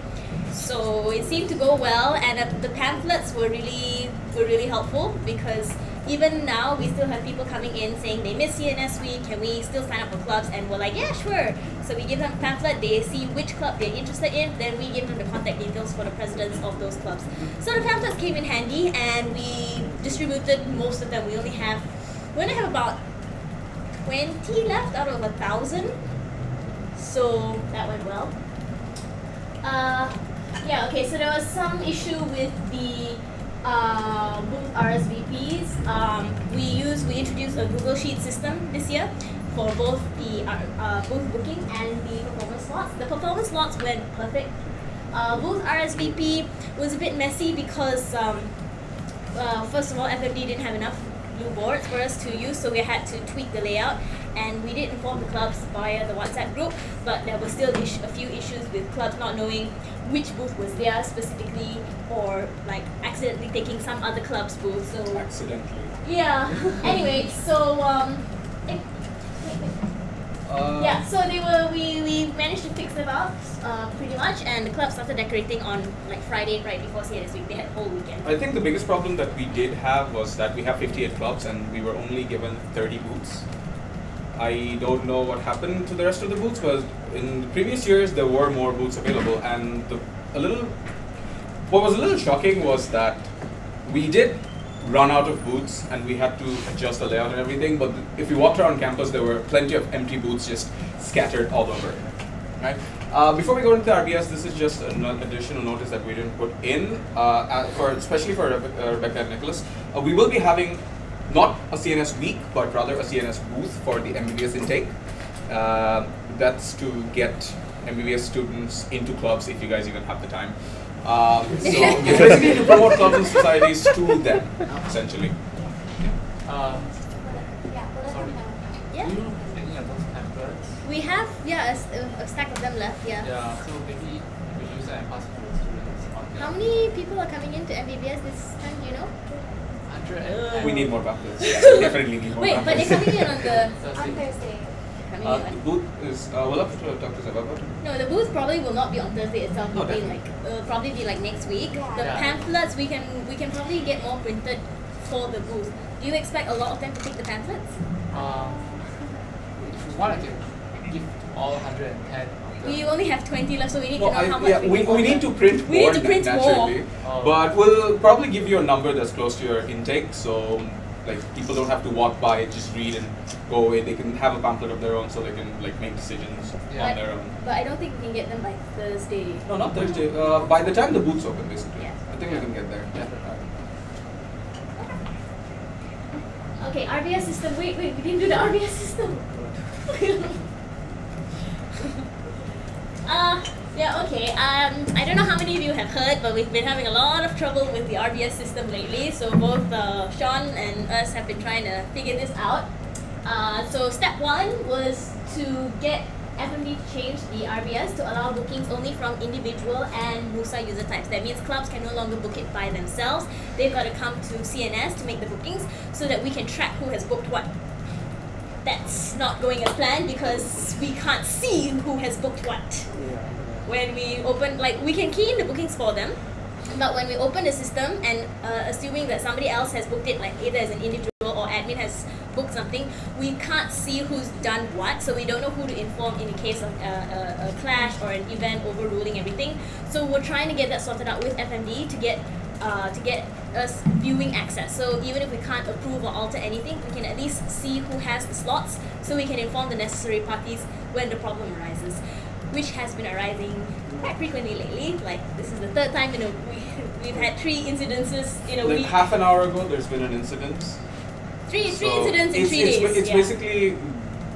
So it seemed to go well, and the pamphlets were really helpful because even now we still have people coming in saying they miss CNS week, can we still sign up for clubs? And we're like, yeah, sure. So we give them a pamphlet, they see which club they're interested in, then we give them the contact details for the presidents of those clubs. So the pamphlets came in handy, and we distributed most of them. We only have about 20 left out of 1,000. So that went well. Yeah, okay, so there was some issue with the booth RSVPs. We introduced a Google Sheet system this year for both the booth booking and the performance slots. The performance slots went perfect. Booth RSVP was a bit messy because first of all, FMD didn't have enough blue boards for us to use, so we had to tweak the layout, and we did inform the clubs via the WhatsApp group, but there were still a few issues with clubs not knowing which booth was theirs specifically, or like accidentally taking some other club's booth. So accidentally. Yeah. Anyway, so yeah, so we managed to fix them out pretty much, and the club started decorating on like Friday right before CNS week. They had a whole weekend. I think the biggest problem that we did have was that we have 58 clubs and we were only given 30 booths. I don't know what happened to the rest of the booths, but in the previous years there were more booths available, and what was a little shocking was that we did run out of booths and we had to adjust the layout and everything, but if you walked around campus there were plenty of empty booths just scattered all over. Right? Before we go into the RBS, this is just an additional notice that we didn't put in, especially for Rebecca and Nicholas. We will be having not a CNS week, but rather a CNS booth for the MBBS intake. That's to get MBBS students into clubs if you guys even have the time. So it's basically to promote clubs and societies to them, essentially. Yeah. Do you know any of those pamphlets? We have, yeah, a stack of them left, yeah. Yeah, so maybe we use that and pass it to the students. How many people are coming into MBBS this time, do you know? 100. We need more pamphlets. Yeah, we definitely need more Wait, pamphlets. but they're coming in on Thursday. The booth is, we'll have to talk to Zeba about it. No, the booth probably will not be on Thursday itself. It'll probably be like next week. The pamphlets we can probably get more printed for the booth. Do you expect a lot of them to take the pamphlets? If you want, I can give all 110. We only have 20 left, so we need to know how much we need to print more, naturally. But we'll probably give you a number that's close to your intake, so like people don't have to walk by, just read and go away. They can have a pamphlet of their own, so they can like make decisions on their own. But I don't think we can get them by Thursday. No, not Thursday. By the time the booth's open, basically. Yeah. I think we can get there. Yeah. Okay, RBS system. Wait, we didn't do the RBS system. Yeah, okay. I don't know how many of you have heard, but we've been having a lot of trouble with the RBS system lately. So both Sean and us have been trying to figure this out. So step one was to get FMD to change the RBS to allow bookings only from individual and Musa user types. That means clubs can no longer book it by themselves. They've got to come to CNS to make the bookings so that we can track who has booked what. That's not going as planned because we can't see who has booked what. When we open, like we can key in the bookings for them, but when we open the system and assuming that somebody else has booked it, like either as an individual or admin has booked something, we can't see who's done what, so we don't know who to inform in the case of a clash or an event overruling everything. So we're trying to get that sorted out with FMD to get us viewing access. So even if we can't approve or alter anything, we can at least see who has the slots, so we can inform the necessary parties when the problem arises, which has been arising quite frequently lately. Like this is the third time in a week. We've had 3 incidences in a like week. Half an hour ago, there's been an incident. Three incidents in 3 days. It's basically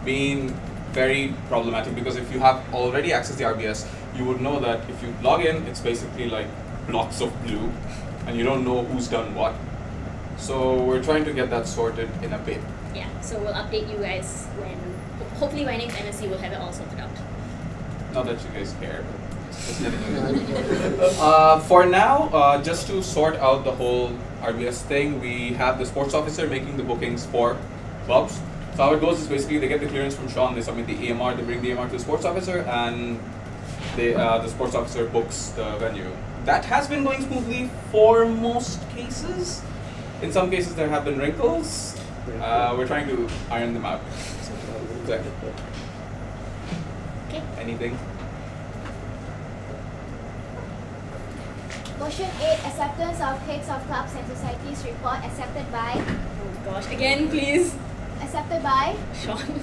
been very problematic because if you have already accessed the RBS, you would know that if you log in, it's basically like blocks of blue, and you don't know who's done what. So we're trying to get that sorted in a bit. Yeah, so we'll update you guys when, hopefully by next MSC we'll have it all sorted out. Not that you guys care, but just letting you know. For now, just to sort out the whole RBS thing, we have the sports officer making the bookings for clubs. So how it goes is basically they get the clearance from Sean, they submit the EMR, they bring the EMR to the sports officer, and the sports officer books the venue. That has been going smoothly for most cases. In some cases there have been wrinkles. We're trying to iron them out. Exactly. Okay. Anything? Motion 8, acceptance of heads of clubs and societies report accepted by. Oh gosh, again please. Accepted by. Sean.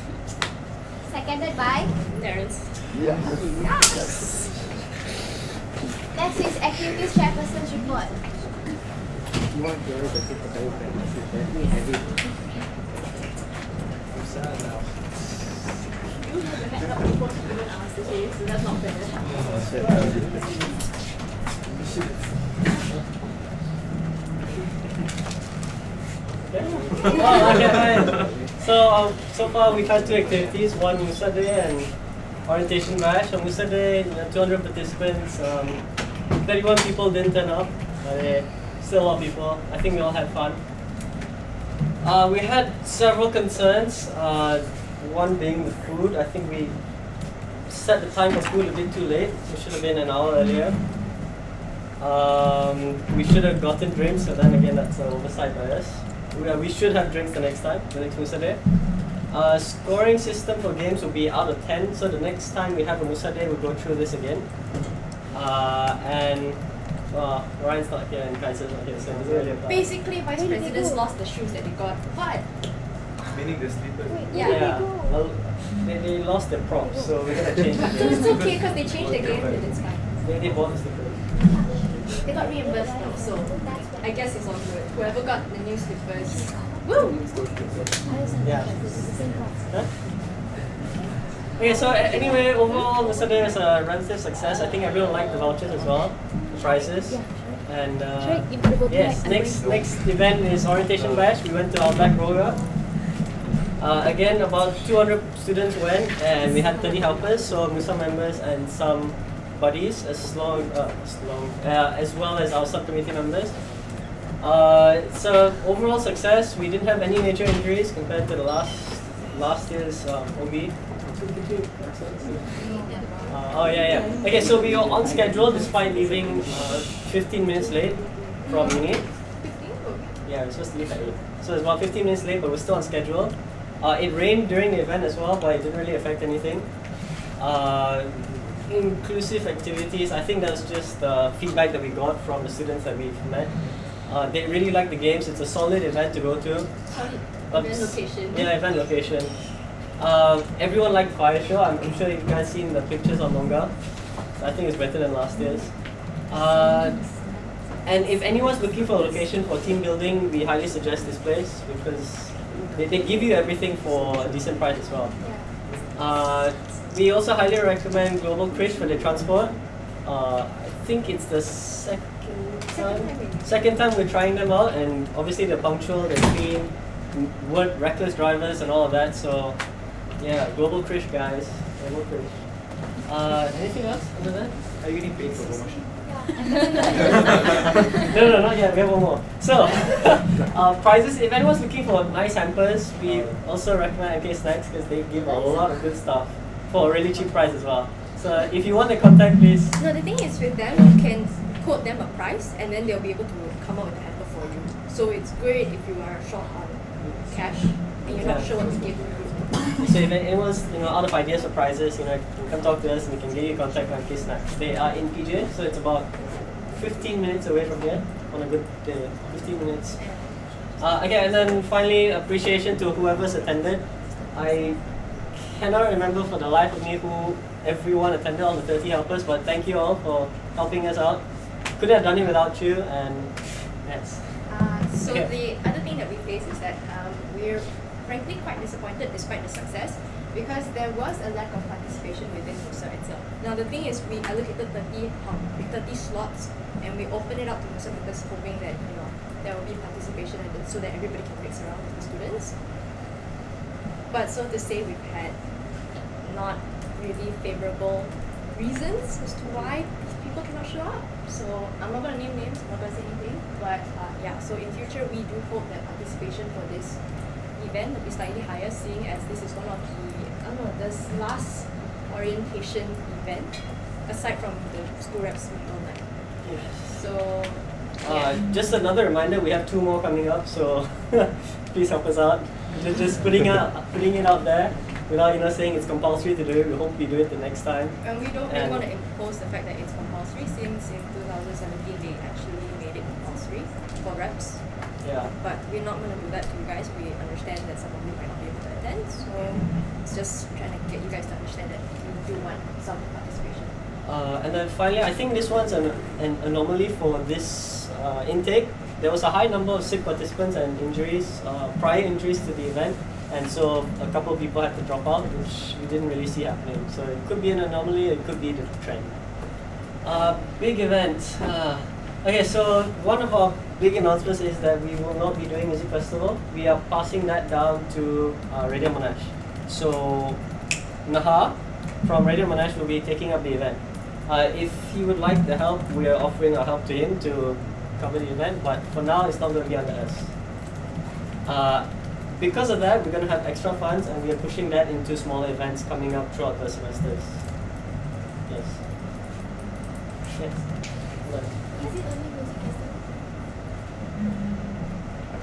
Seconded by. Terrence. Yes. Next is activities chairperson's report. You want to already take the time I'm sad now. You have the head up before you even asked today, so that's not fair. So far we've had 2 activities, one Musa Day and orientation bash. On Musa Day, 200 participants, 31 people didn't turn up, but still a lot of people. I think we all had fun. We had several concerns, one being the food. I think we set the time for food a bit too late. We should have been an hour earlier. We should have gotten drinks, so then again that's an oversight by us. We should have drinks the next time, the next Musa Day. Scoring system for games will be out of 10, so the next time we have a Musa Day, we'll go through this again. And Ryan's not here and Kaiser's not here, so it doesn't really apply. Basically, vice presidents lost the shoes that they got. What? Meaning the slippers. Yeah. Well, they lost their props, so we're gonna change the game. It's okay because they changed the game and it's fine. They bought the slippers. They got reimbursed now, so I guess it's all good. Whoever got the new slippers. Woo! Yeah. Huh? Okay, so anyway, overall, Mr. Day is a relative success. I think everyone liked the vouchers as well, the prizes. And yes, next event is orientation bash. We went to our back rower. Again, about 200 students went, and we had 30 helpers, so Musa members and some buddies, as well as our subcommittee members. So overall success. We didn't have any major injuries compared to the last year's OB. Okay, so we were on schedule despite leaving 15 minutes late from uni. Yeah, we're supposed to leave at 8. So it's about 15 minutes late, but we're still on schedule. It rained during the event as well, but it didn't really affect anything. Inclusive activities, I think that's just the feedback that we got from the students that we've met. They really like the games. It's a solid event to go to. Event location. Yeah, event location. Everyone liked Fire Show. I'm sure you guys seen the pictures on Monga. I think it's better than last year's. And if anyone's looking for a location for team building, we highly suggest this place because they give you everything for a decent price as well. We also highly recommend Global Krish for the transport. I think it's the second time we're trying them out, and obviously they're punctual, they're clean, weren't reckless drivers and all of that. So yeah, Global Krish guys, Global Krish. Anything else other than that? Are you getting paid for promotion? No, not yet. We have one more. So, prizes. If anyone's looking for nice hampers, we also recommend MK Snacks because they give a lot of good stuff for a really cheap price as well. So, if you want the contact, please. No, the thing is with them, you can quote them a price and then they'll be able to come up with a hamper for you. So it's great if you are short on cash and you're not sure what to give. So if anyone's out of ideas for prizes, come talk to us and we can get you contact on MK Snacks. They are in PJ, so it's about 15 minutes away from here on a good day. 15 minutes. Okay, and then finally, appreciation to whoever's attended. I cannot remember for the life of me who everyone attended, all the 30 helpers, but thank you all for helping us out. Couldn't have done it without you, and yes. So the other thing that we face is that we're frankly quite disappointed despite the success because there was a lack of participation within Musa itself. Now the thing is, we allocated 30 slots, and we open it up to Muslim members, hoping that there will be participation and so that everybody can mix around with the students. But so to say, we've had not really favorable reasons as to why these people cannot show up. So I'm not going to name names, I'm not going to say anything, but yeah, so in future we do hope that participation for this event will be slightly higher, seeing as this is one of the, this last orientation event, aside from the school reps meeting night. Yes. So yeah. Just another reminder, we have 2 more coming up, so please help us out. Just putting it out there without saying it's compulsory to do it. We hope we do it the next time. And we don't really want to impose the fact that it's compulsory, since in 2017 they actually made it compulsory for reps. Yeah. But we're not going to do that to you guys. We understand that some of you might not be able to attend, so it's just trying to get you guys to understand that we do want some participation. And then finally, I think this one's an anomaly for this intake. There was a high number of sick participants and injuries, prior injuries to the event, and so a couple of people had to drop out, which we didn't really see happening. So it could be an anomaly, it could be the trend. Big event. Okay, so one of our big announcements is that we will not be doing music festival. We are passing that down to Radio Monash. So Naha from Radio Monash will be taking up the event. If he would like the help, we are offering our help to him to cover the event, but for now it's not going to be under us. Because of that, we're going to have extra funds, and we are pushing that into smaller events coming up throughout the semesters. Yes. Yes.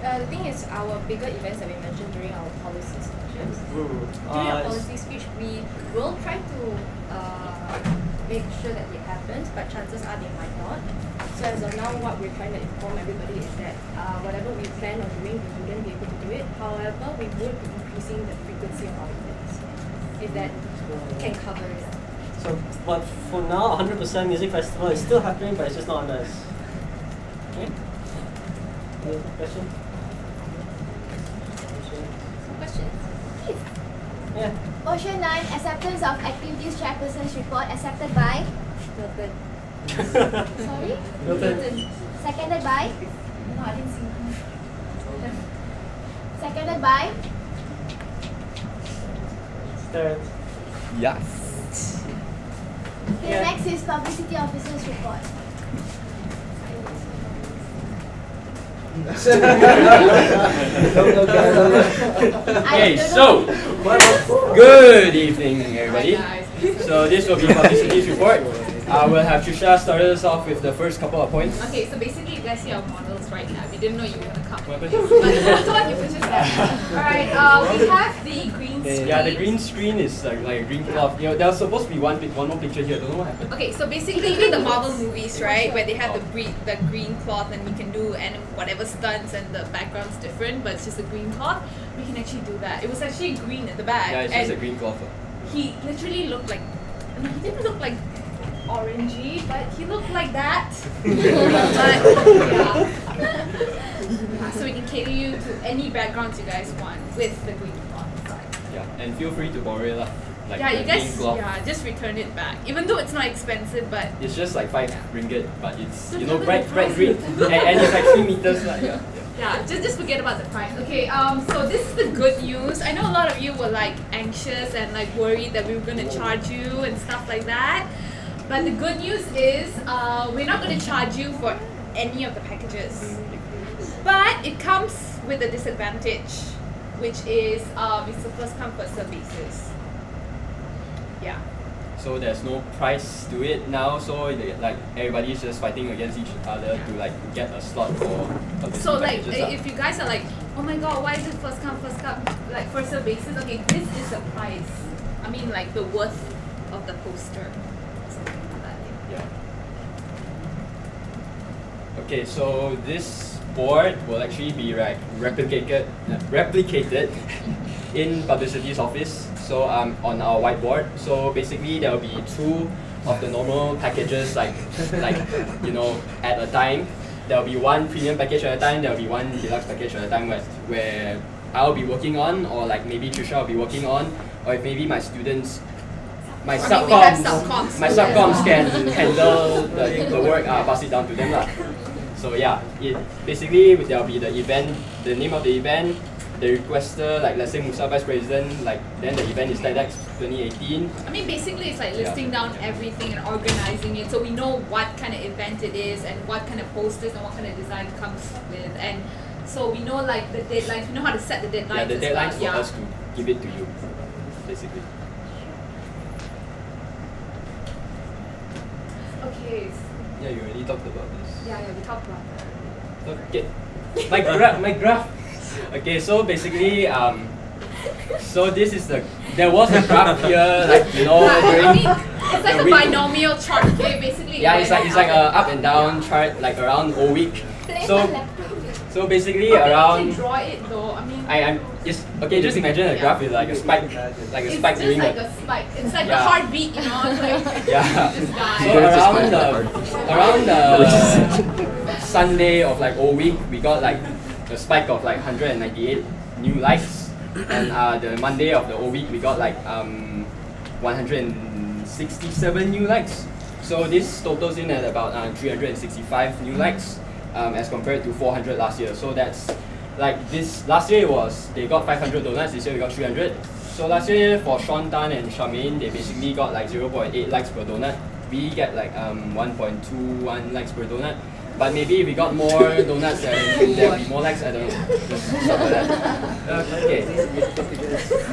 The thing is, our bigger events that we mentioned during our policy speeches, during our policy speech, we will try to make sure that it happens, but chances are they might not. So as of now, what we're trying to inform everybody is that whatever we plan on doing, we wouldn't be able to do it. However, we would be increasing the frequency of our events, if that can cover it. So, but for now, 100% music festival is still happening, but it's just not on us. Okay? Any question? Some questions? Please. Yeah. Motion 9, acceptance of activities chairperson's report accepted by Milton. Sorry? Milton. Seconded by? No, I didn't see. Seconded by? Third. Yes. Okay, next is publicity officer's report. Okay, so good evening, everybody. So this will be publicity's report. We'll have Trisha start us off with the first couple of points. Okay, so basically you guys see our models right now. We didn't know you were gonna come. But I thought you finished that. Alright, we have the green screen. Yeah, the green screen is like a green cloth. There was supposed to be one more picture here. I don't know what happened. Okay, so basically you know the Marvel movies, right? Where they have the green cloth and we can do whatever stunts and the background's different, but it's just a green cloth. We can actually do that. It was actually green at the back. Yeah, it's just a green cloth. He literally looked like, he didn't look like orangey, but he looked like that. So we can cater you to any backgrounds you guys want with the green cloth. Yeah, and feel free to borrow it. Like yeah, you guys, green cloth. just return it back. Even though it's not expensive, but it's just like 5 ringgit, but it's bright green and it's like 3 meters. Yeah, just forget about the price. Okay, so this is the good news. I know a lot of you were like anxious and like worried that we were gonna charge you and stuff like that. But the good news is we're not gonna charge you for any of the packages. But it comes with a disadvantage, which is it's a first come first serve basis. Yeah. So there's no price to it now, so like everybody's just fighting against each other to like get a slot for so like if you guys are like, oh my god, why is it first come like first serve basis? Okay, this is the price. I mean like the worth of the poster. Something like that. Yeah. Okay, so this board will actually be replicated in publicity's office. So on our whiteboard. So basically there will be 2 of the normal packages at a time. There will be 1 premium package at a time, there will be 1 deluxe package at a time where I'll be working on, or like maybe Trisha will be working on, or if maybe my students my I mean, we have subcoms can handle the work, pass it down to them lah. So yeah, basically there'll be the event, the name of the event, the requester, like let's say Musa Vice President, like then the event is TEDx 2018. I mean, basically it's like listing down everything and organizing it so we know what kind of event it is and what kind of posters and what kind of design comes with, and so we know like the deadlines, we know how to set the deadlines. Yeah, the deadlines well. for us to give it to you, basically. Okay. Yeah, you already talked about this. Yeah, we talked about that. Okay, my graph. Okay, so basically, so this is there was a graph here, like I mean, it's like a binomial chart. Okay, basically. Yeah, it's like a up and down chart, like around a week. So basically around. You can draw it though. I mean. I'm just okay. Just imagine a graph with like a spike, like a spike during the. It's just like a spike. It's like a heartbeat, It's like this guy. So around the Sunday of like all week, we got like a spike of like 198 new likes, and the Monday of the whole week we got like 167 new likes. So this totals in at about 365 new likes, as compared to 400 last year. So that's like this last year they got 500 donuts. This year we got 300. So last year for Sean Tan and Charmaine, they basically got like 0.8 likes per donut. We get like 1.21 likes per donut. But maybe if we got more donuts, there'll be more likes. I don't know. Just stuff like that. Okay.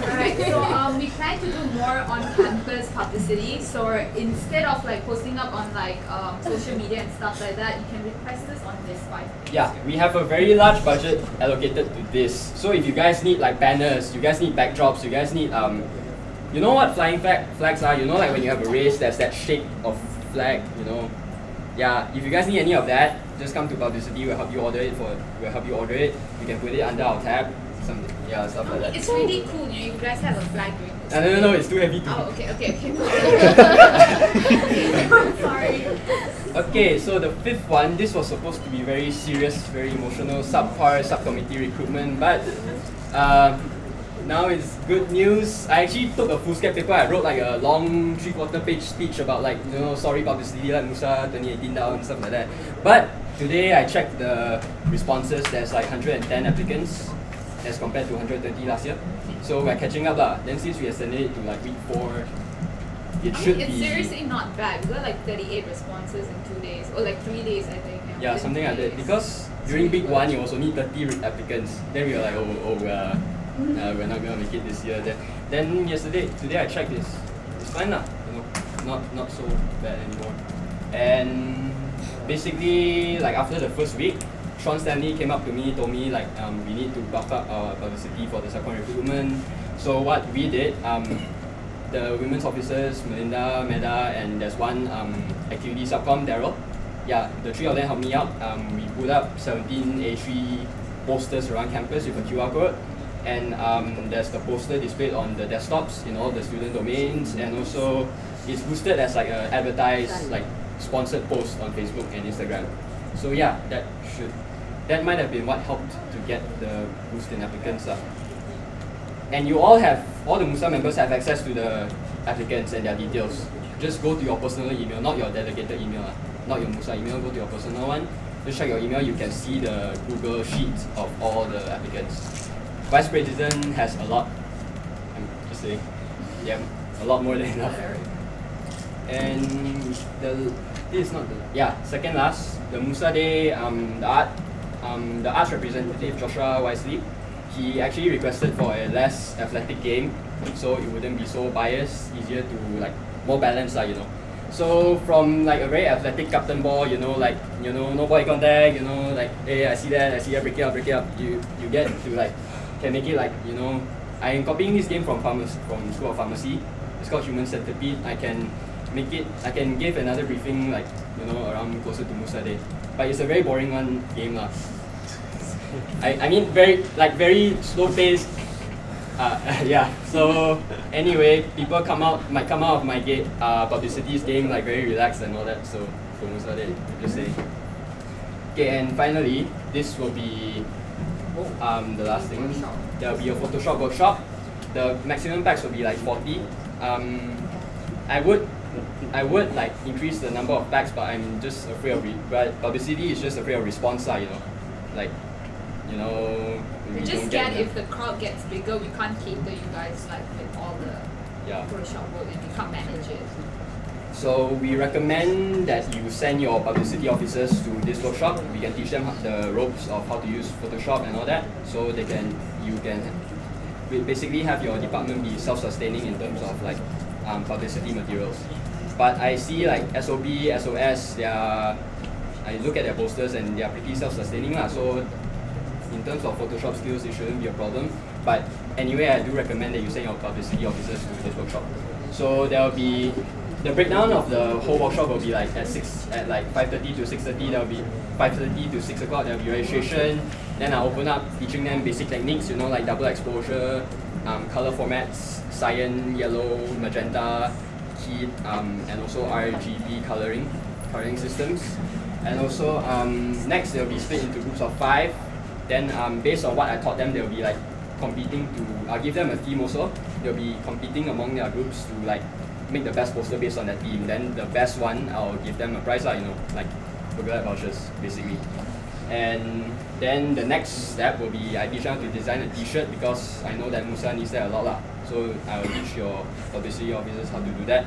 Alright, so we plan to do more on-campus publicity. So instead of like posting up on like social media and stuff like that, you can request us on this site. Yeah, we have a very large budget allocated to this. So if you guys need like banners, you guys need backdrops, you guys need you know what flying flags are? You know, like when you have a race, there's that shape of flag. Yeah, if you guys need any of that, just come to publicity. We'll help you order it. You can put it under our tab. Stuff like that. It's really cool. You guys have a flag doing this. No, it's too heavy. Oh, okay. Sorry. Okay, so the fifth one, this was supposed to be very serious, very emotional, subcommittee recruitment, but now it's good news. I actually took a foolscap paper. I wrote like a long 3/4 page speech about like, sorry publicity, like Musa 2018 down, stuff like that. But today I checked the responses. There's like 110 applicants as compared to 120 last year. So we're catching up lah. Then since we extended it to like week 4, it should be. It's seriously not bad. We got like 38 responses in 2 days, or like 3 days, I think. Yeah, something like that. Because during week 1, it was only 30 applicants. Then we were like, we're not gonna make it this year. Then today I checked this. It's fine lah. Not so bad anymore. And basically, like after the first week, Sean Stanley came up to me, told me like we need to buff up our publicity for the subcon recruitment. So what we did, the women's officers, Melinda, Meda, and there's one activity subcom, Daryl. Yeah, the 3 of them helped me out. We put up 17 A3 posters around campus with a QR code. And there's the poster displayed on the desktops in all the student domains, and also it's boosted as like a advertised, like sponsored post on Facebook and Instagram. So yeah, that might have been what helped to get the boost in applicants up. And all the Musa members have access to the applicants and their details. Just go to your personal email, not your delegated email, not your Musa email. Go to your personal one. Just check your email. You can see the Google sheet of all the applicants. Vice President has a lot. I'm just saying, yeah, a lot more than enough. And second last, the Musa Day, the arts representative Joshua Wisely, he actually requested for a less athletic game, so it wouldn't be so biased, easier to like more balanced So from like a very athletic captain ball, no body contact, like hey, I see that, break it up. You get to like can make it like I am copying this game from School of Pharmacy. It's called Human Centipede. I can give another briefing like around closer to Musa Day, but it's a very boring game lah. I mean very slow paced. Yeah. So anyway, people might come out of my publicity's game like very relaxed and all that. So for Musa Day, just saying. Okay, and finally, this will be the last thing. There will be a Photoshop workshop. The maximum packs will be like 40. I would like increase the number of packs, but I'm just afraid of but publicity is just afraid of response, you know, like, you know. We're just scared if the crowd gets bigger, we can't cater you guys like with all the Photoshop work and we can't manage it. So we recommend that you send your publicity officers to this workshop. We can teach them the ropes of how to use Photoshop and all that, so you can basically have your department be self-sustaining in terms of like publicity materials. But I see like SOB, SOS, I look at their posters and they are pretty self-sustaining lah. So in terms of Photoshop skills, it shouldn't be a problem. But anyway, I do recommend that you send your publicity officers to this workshop. So there will be the breakdown of the whole workshop will be like at 5:30 to 6:30. There will be 5:30 to 6 o'clock. There will be registration. Then I'll open up teaching them basic techniques. You know, like double exposure, color formats, cyan, yellow, magenta, heat, and also RGB coloring systems. And also next they'll be split into groups of 5. Then based on what I taught them, they'll be like competing to. I'll give them a theme also. They'll be competing among their groups to like make the best poster based on that theme. Then the best one, I'll give them a prize, you know, like Burger vouchers basically. And then the next step will be I teach them to design a t-shirt because I know that Musa needs that a lot lah. So I will teach your publicity officers how to do that.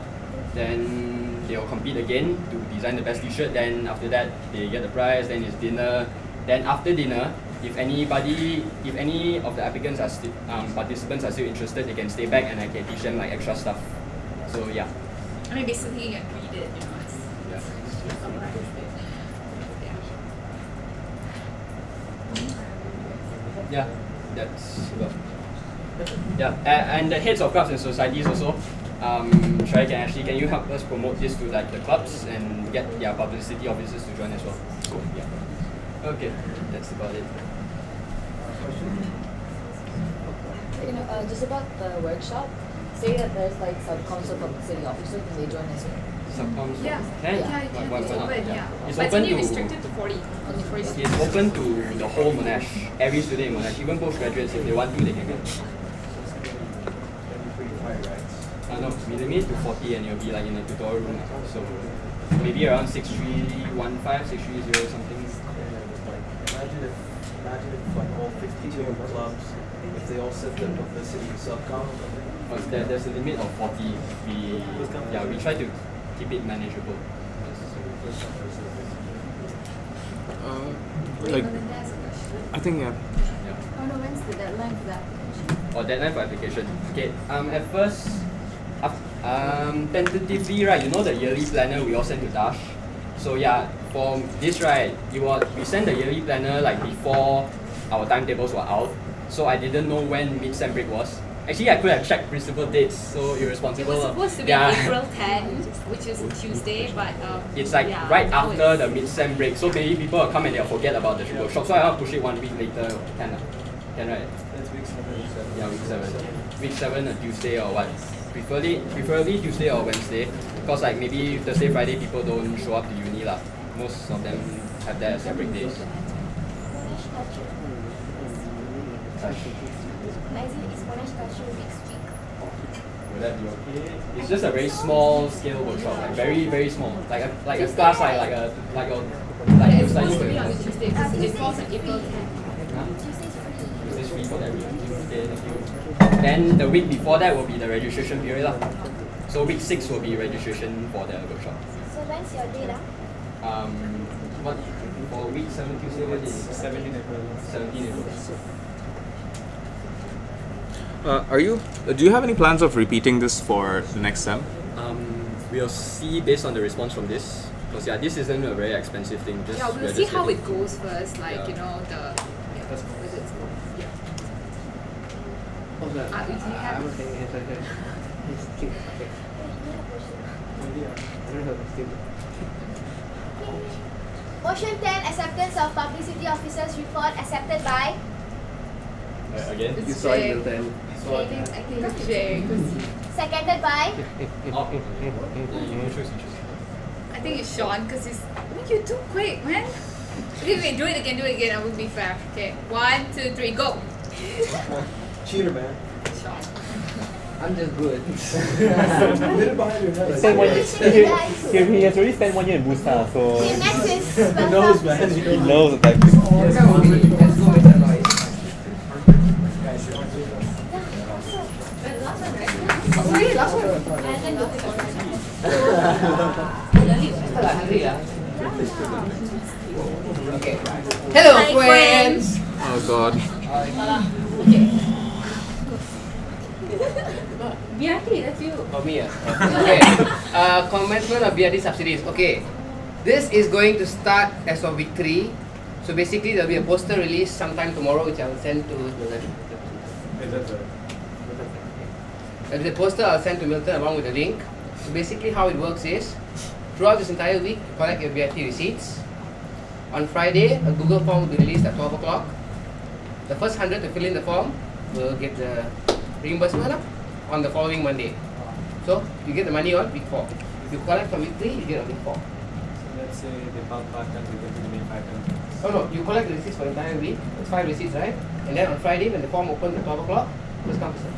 Then they will compete again to design the best t-shirt. Then after that they get the prize. Then it's dinner. Then after dinner, if any of the applicants are participants are still interested, they can stay back and I can teach them like extra stuff. So yeah. I mean, basically you can read it, you know, it's summarized it. Yeah, that's about. Yeah, and the heads of clubs and societies also. Shai, can you help us promote this to like the clubs and get their publicity officers to join as well? So yeah. Okay, that's about it. You know, just about the workshop. Say that there's like some council publicity officer, can they join as well? Sub-council? Yeah, Can? it's open, yeah. It's But it's open only to, restricted to 40, only 40 it's students. open to the whole Monash, every student in Monash, even postgraduates, if they want to, they can get. No, we limit to 40 and you'll be like in a tutorial room. So maybe around 6315, 630 something. Imagine if like all 52 clubs, if they all set their publicity subcom. There's a limit of 40. We try to keep it manageable. Like, I think Oh no, when's the deadline for that? Deadline for application. Okay. At first, tentatively, right? You know the yearly planner we all send to Dash. So yeah, for this right, we send the yearly planner like before our timetables were out. So I didn't know when mid-sem break was. Actually, I could have checked principal dates, so irresponsible. It was supposed to be April 10th, which is Tuesday, but it's like right after the mid-sem break, so maybe people will come and they'll forget about the workshop. So I'll push it 1 week later. Can right? That's week 7. Yeah, week 7. Week 7 a Tuesday or what? Preferably Tuesday or Wednesday, because like maybe Thursday, Friday people don't show up to uni lah. Most of them have that as separate days. Will that be okay? It's just a very small scale workshop, like very small, like a class, like it's supposed to be on Tuesday because it falls on April 10th. Tuesday's free for that week. Okay, thank you. Then the week before that will be the registration period lah. So week 6 will be registration for the workshop. So when's your date? What for week 7 Tuesday? What is 17 April. 17 April. Do you have any plans of repeating this for the next sem? We'll see based on the response from this. Because yeah, this isn't a very expensive thing. Just we'll see how it goes first. Like you know the. Motion 10, acceptance of publicity officers report accepted by. Again? You saw it, Milton. I think it's Jay. Seconded by. I think it's Sean because he's. You're too quick, man. Wait, do it again. I won't be fair. Okay, 1, 2, 3, go. Cheater, man. Sean. I'm just good. Spend 1 year. He has already spent 1 year in Musa, so Okay, next is he knows, man. He knows the type. Let's go make some noise. Sorry, last one. Okay. Hello, Hi, friends. Oh God. Okay. BRT, that's you. For me, okay. Commencement of BRT subsidies. Okay. This is going to start as of week 3. So basically, there'll be a poster release sometime tomorrow, which I will send to Milton. There'll be a poster I'll send to Milton along with the link. So basically, how it works is, throughout this entire week, you collect your BRT receipts. On Friday, a Google form will be released at 12 o'clock. The first 100 to fill in the form will get the reimbursement on the following Monday. So you get the money on week 4. If you collect from week 3, you get on week 4. So let's say they bump 5 times, we get to the main 5 times. Oh no, you collect the receipts for the entire week. It's 5 receipts, right? And then on Friday, when the form opens at 12 o'clock, first come first serve.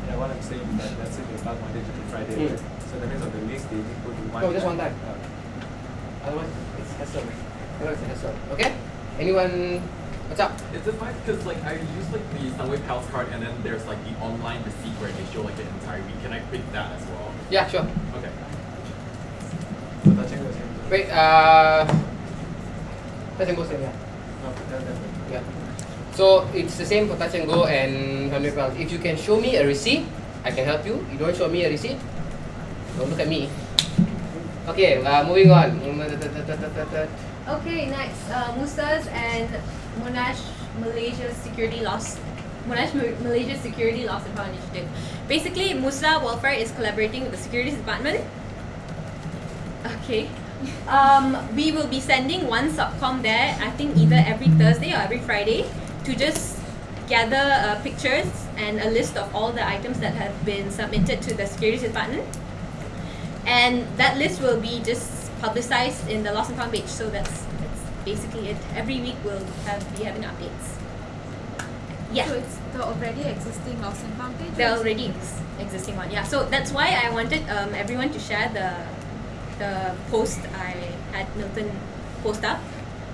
Yeah, what I'm saying is that let's say they bump Monday to Friday, right? So that means on the next day they go to one. No, just one time. Otherwise, it's hassle. Otherwise, it's hassle. Okay? Anyone? What's up? Is it fine? Because like I use like the Sunway Pals card and then there's like the online receipt where they show like the entire week. Can I print that as well? Yeah, sure. Okay. So touch and go same. Wait, touch and go same, yeah. No, that's Yeah. So it's the same for touch and go and 100 pounds. If you can show me a receipt, I can help you. You don't show me a receipt, don't look at me. Okay, moving on. Okay, next, Musa's and Monash Malaysia Security Loss. Monash Malaysia Security Loss and Power Initiative. Basically, Musa Welfare is collaborating with the Securities Department. Okay. We will be sending one subcom there, I think either every Thursday or every Friday, to just gather pictures and a list of all the items that have been submitted to the Securities Department. And that list will be just publicized in the Lost and Found page. So that's basically it. Every week we'll be having updates. Yeah. So it's the already existing Lost and Found page? The already existing one, yeah. So that's why I wanted everyone to share the post I had Milton post up,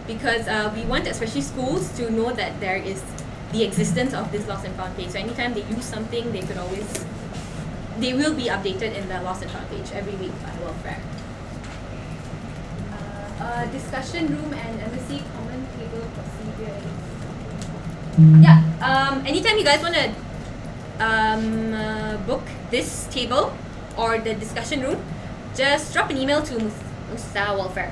because we want especially schools to know that there is the existence of this Lost and Found page. So anytime they use something, they will be updated in the Lost and Found page every week by welfare. Discussion room and MSC common table procedure. Yeah. Anytime you guys want to book this table or the discussion room, just drop an email to Musa Welfare.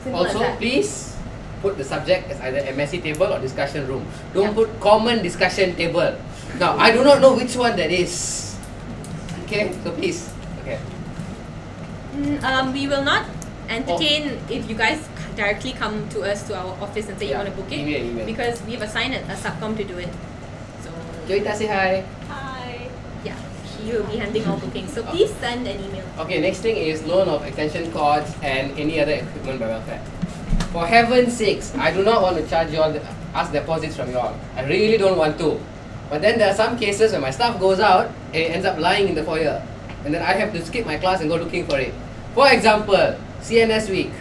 Simple as Also, that. please put the subject as either MSC table or discussion room. Don't put common discussion table. Now, I do not know which one that is. Okay, so please. Okay. We will not entertain if you guys directly come to us to our office and say you want to book it, email. because we've assigned a subcom to do it. So Joita, say hi. hi. Yeah, she will be handling all bookings. So please send an email. Okay, next thing is loan of extension cords and any other equipment by welfare. For heaven's sakes, I do not want to charge you all, ask deposits from you all. I really don't want to. But then there are some cases where my stuff goes out and it ends up lying in the foyer. And then I have to skip my class and go looking for it. For example, CNS week.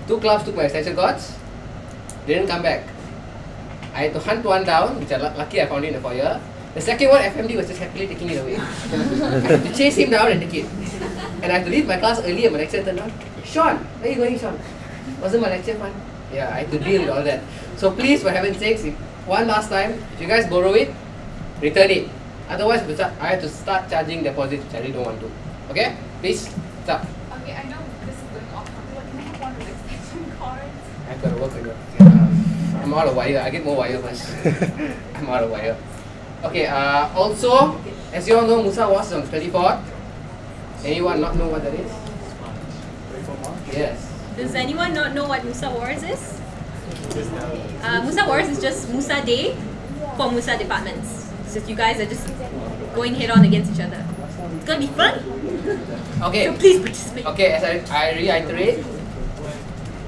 2 clubs took my extension cords, didn't come back. I had to hunt one down, which lucky I found it in the foyer. The second one, FMD was just happily taking it away. I had to chase him down and take it. And I had to leave my class early and my lecturer turned on. Sean, where are you going, Sean? Wasn't my lecture fun? Yeah, I had to deal with all that. So please, for heaven's sakes, one last time, if you guys borrow it, return it. Otherwise, I have to start charging deposits, which I really don't want to. Okay? Please, what's up? Okay, I know this is going off topic, but can I have one of the extension cords? I've got to work with it. I'm out of wire. I get more wire first. I'm out of wire. Okay, also, as you all know, Musa was on 34th. Anyone not know what that is? Yes. Does anyone not know what Musa Wars is? Musa Wars is just Musa Day for Musa departments. It's just you guys are just going head on against each other. It's gonna be fun. Okay. So please participate. Okay, as I reiterate,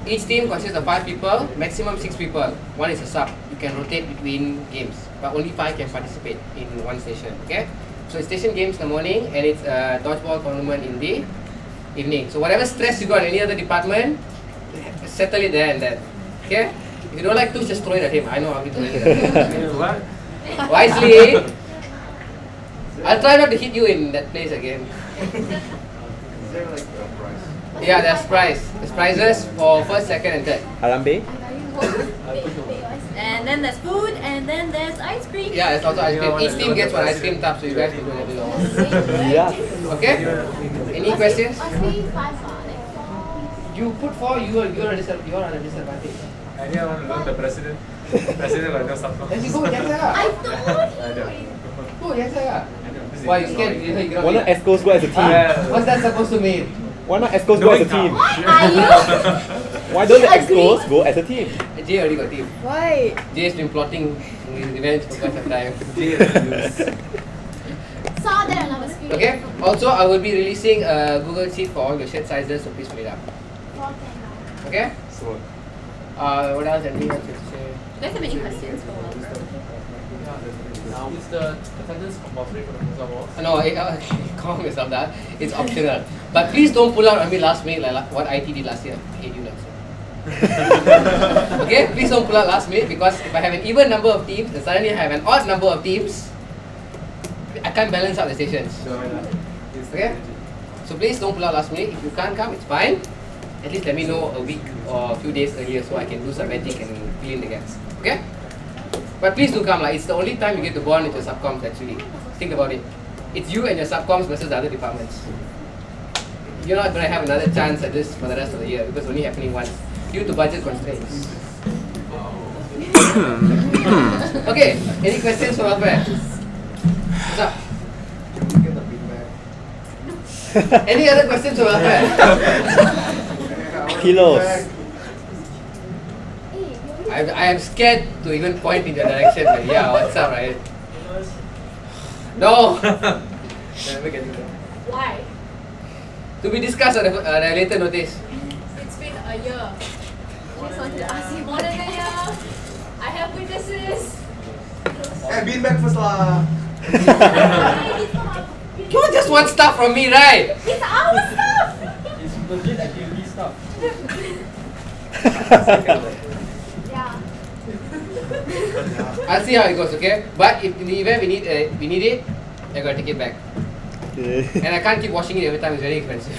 each team consists of 5 people, maximum 6 people. One is a sub. You can rotate between games, but only 5 can participate in one station. Okay. So it's station games in the morning and it's a dodgeball tournament in the evening. So whatever stress you got in any other department, settle it there and then. Okay? If you don't like to, just throw it at him. I know how to throw it at him. Wisely. I'll try not to hit you in that place again. Is there like a prize? Yeah, there's prize. There's prizes for first, second, and third. Harambe? And then there's food, and then there's ice cream. Yeah, there's also ice cream. Each team gets one ice cream tub, so you guys can do whatever you want. Yeah. Okay? Any questions? You put 4, you're at a disadvantage. I didn't want to learn the president. President will know something. Then you go, yes, I told you. Go, yes, why you scared? You cannot Why not ESCOs go as a team? What's that supposed to mean? Why not ESCOs go as a team? Are you? Why don't the ESCOs go as a team? Jay already got team. Why? Jay's been plotting his revenge for quite some time. Saw that on our screen. Okay. Also, I will be releasing a Google Sheet for all your shirt sizes, so please fill it up. Okay. So. What else? Anything else to say? You guys have any questions for Now, is the attendance compulsory for the Musa Wars? No, calm yourself down. It's optional. But please don't pull out on me last minute like what IT did last year. I hate you next year. Okay, please don't pull out last minute because if I have an even number of teams and suddenly I have an odd number of teams, I can't balance out the stations. Okay? So please don't pull out last minute. If you can't come, it's fine. At least let me know a week or a few days earlier so I can do some magic and fill in the gaps. Okay? But please do come. Like, it's the only time you get to bond with your subcoms actually. Think about it. It's you and your subcoms versus the other departments. You're not going to have another chance at this for the rest of the year because it's only happening once due to budget constraints. Okay, any questions for welfare? What's up? Any other questions for welfare? Kilos. I am scared to even point in your direction. But yeah, what's up, right? No. Why? To be discussed on a later notice. It's been a year. Just wanted to ask you more than a year. I have witnesses. Bean back first lah. You just want stuff from me, right? It's our stuff. It's legit activity stuff. Yeah. I'll see how it goes, okay? But if in the event we need it, I gotta take it back. And I can't keep washing it every time. It's very expensive.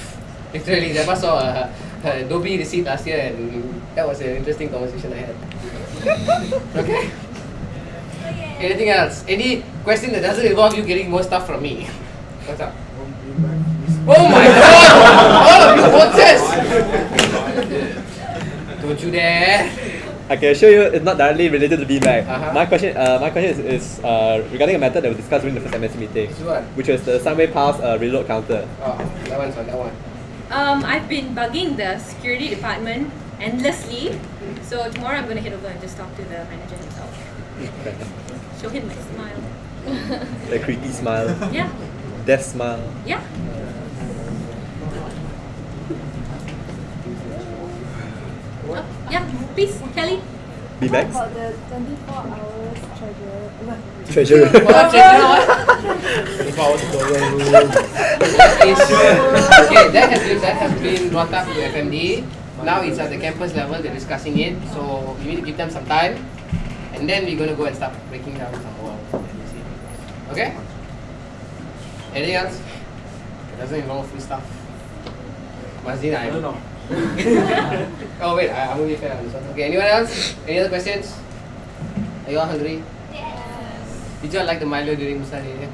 Literally, Zeba saw a Adobe receipt last year, and that was an interesting conversation I had. Okay. Anything else? Any question that doesn't involve you getting more stuff from me? What's up? Oh my God! All of you watches! Don't you dare! I can assure you it's not directly related to beanbag. My question is regarding a matter that was discussed during the first MSC meeting, which was the Sunway Pass reload counter. Oh, that one's on that one. I've been bugging the security department endlessly, so tomorrow I'm going to head over and just talk to the manager himself. Show him my smile. The creepy smile. Yeah. Death smile. Yeah. Yeah, please, Kelly. Beanbags? About the 24 hours treasure. Treasure. What? Okay, that has been brought up to FMD. Now it's at the campus level, they're discussing it. So we need to give them some time. And then we're going to go and start breaking down some walls. Okay? Anything else? It doesn't involve free stuff. Mazina, I don't know. Oh wait, I'm going to be fair on this one. Okay, anyone else? Any other questions? Are you all hungry? Yes. Did you all like the Milo during Musa Day?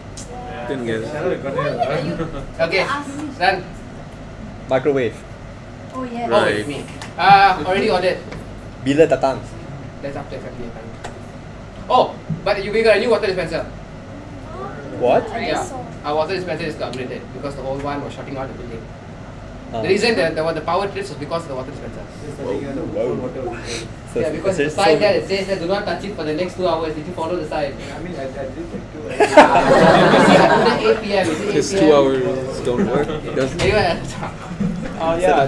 Didn't get it. Okay, done. Microwave. Oh yeah. Oh, it's me. Already ordered. Bila datang. That's up to FMD. Oh, but you got a new water dispenser. What? Yeah, our water dispenser is upgraded because the old one was shutting out the building. The reason the power trips was because of the water dispenser. So yeah, because the sign there it says that do not touch it for the next 2 hours. Did you follow the sign? I mean, I did like 2 hours. After 8 p.m. His 2 hours don't work. Anyway, yeah, I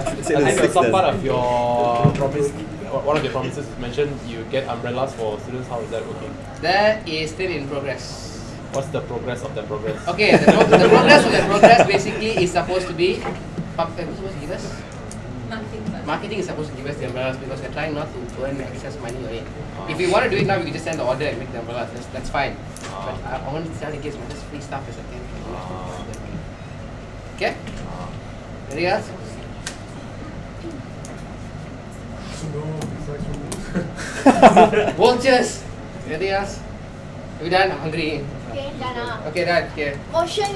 think some part of your promise, one of your promises is mentioned you get umbrellas for students. How is that working? That is still in progress. What's the progress of the progress? Okay, the progress of the progress basically is supposed to be. Who's supposed to give us? Marketing is supposed to give us the umbrellas because we're trying not to burn excess money on it. If we want to do it now, we can just send the order and make the umbrellas. That's fine. But I want to tell the kids, man, just free stuff as I can. Okay? Anything else? Vultures! Anything else? Are we done? I'm hungry. Okay, done. Okay, done. Okay. Motion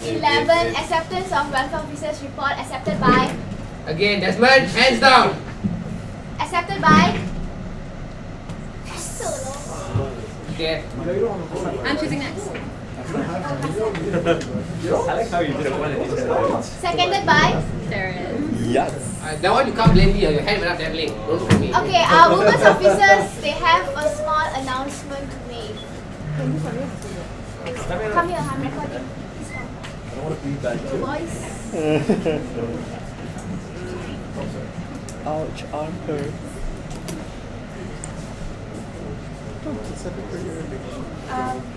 11, acceptance of welfare officers report accepted by. Again, Desmond, hands down. Accepted by. Okay. I'm choosing next. I like how you did one and Seconded by. Yes. That one you can't blame me. Your hand went up that late. Don't blame me. Okay, women's officers, they have a small announcement to make. Come here, I'm recording. Please come. I don't want to be back Your voice. Ouch, arm hurt.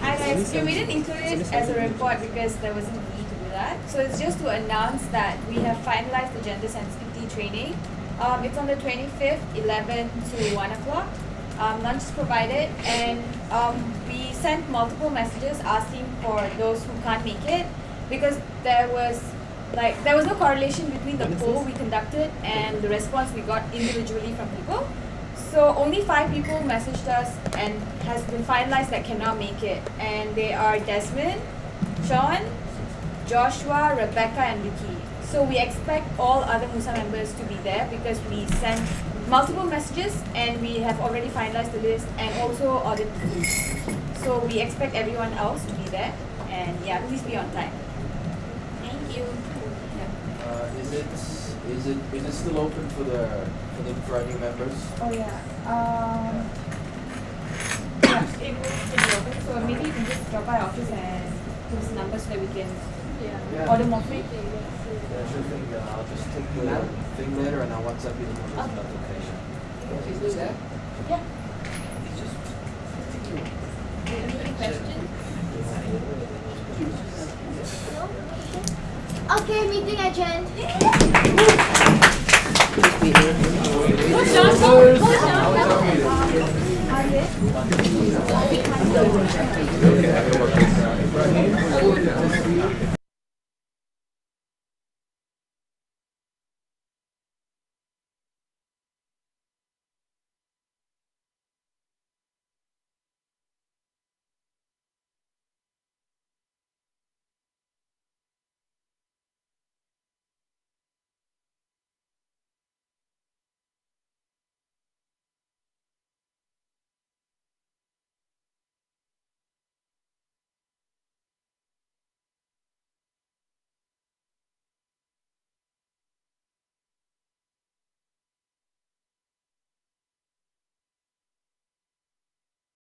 Hi guys, we didn't include it as a report because there wasn't a need to do that. So it's just to announce that we have finalized the gender sensitivity training. It's on the 25th, 11 to 1 o'clock. Lunch is provided, and we sent multiple messages asking for those who can't make it because there was no correlation between the poll we conducted and the response we got individually from people. So only 5 people messaged us and has been finalized that cannot make it, and they are Desmond, Sean, Joshua, Rebecca, and Vicky. So we expect all other Musa members to be there because we sent multiple messages and we have already finalized the list and also ordered food. So we expect everyone else to be there, and yeah, please be on time. Thank you. Is it still open for the new members? Oh yeah. Yeah, it will be open. So maybe you can just drop by office and give us numbers so that we can order more food. Yeah, sure thing. I'll just take the thing later and I'll WhatsApp you the numbers. If that's okay. She's still there? Yeah. Any questions? Okay, meeting adjourned. Okay.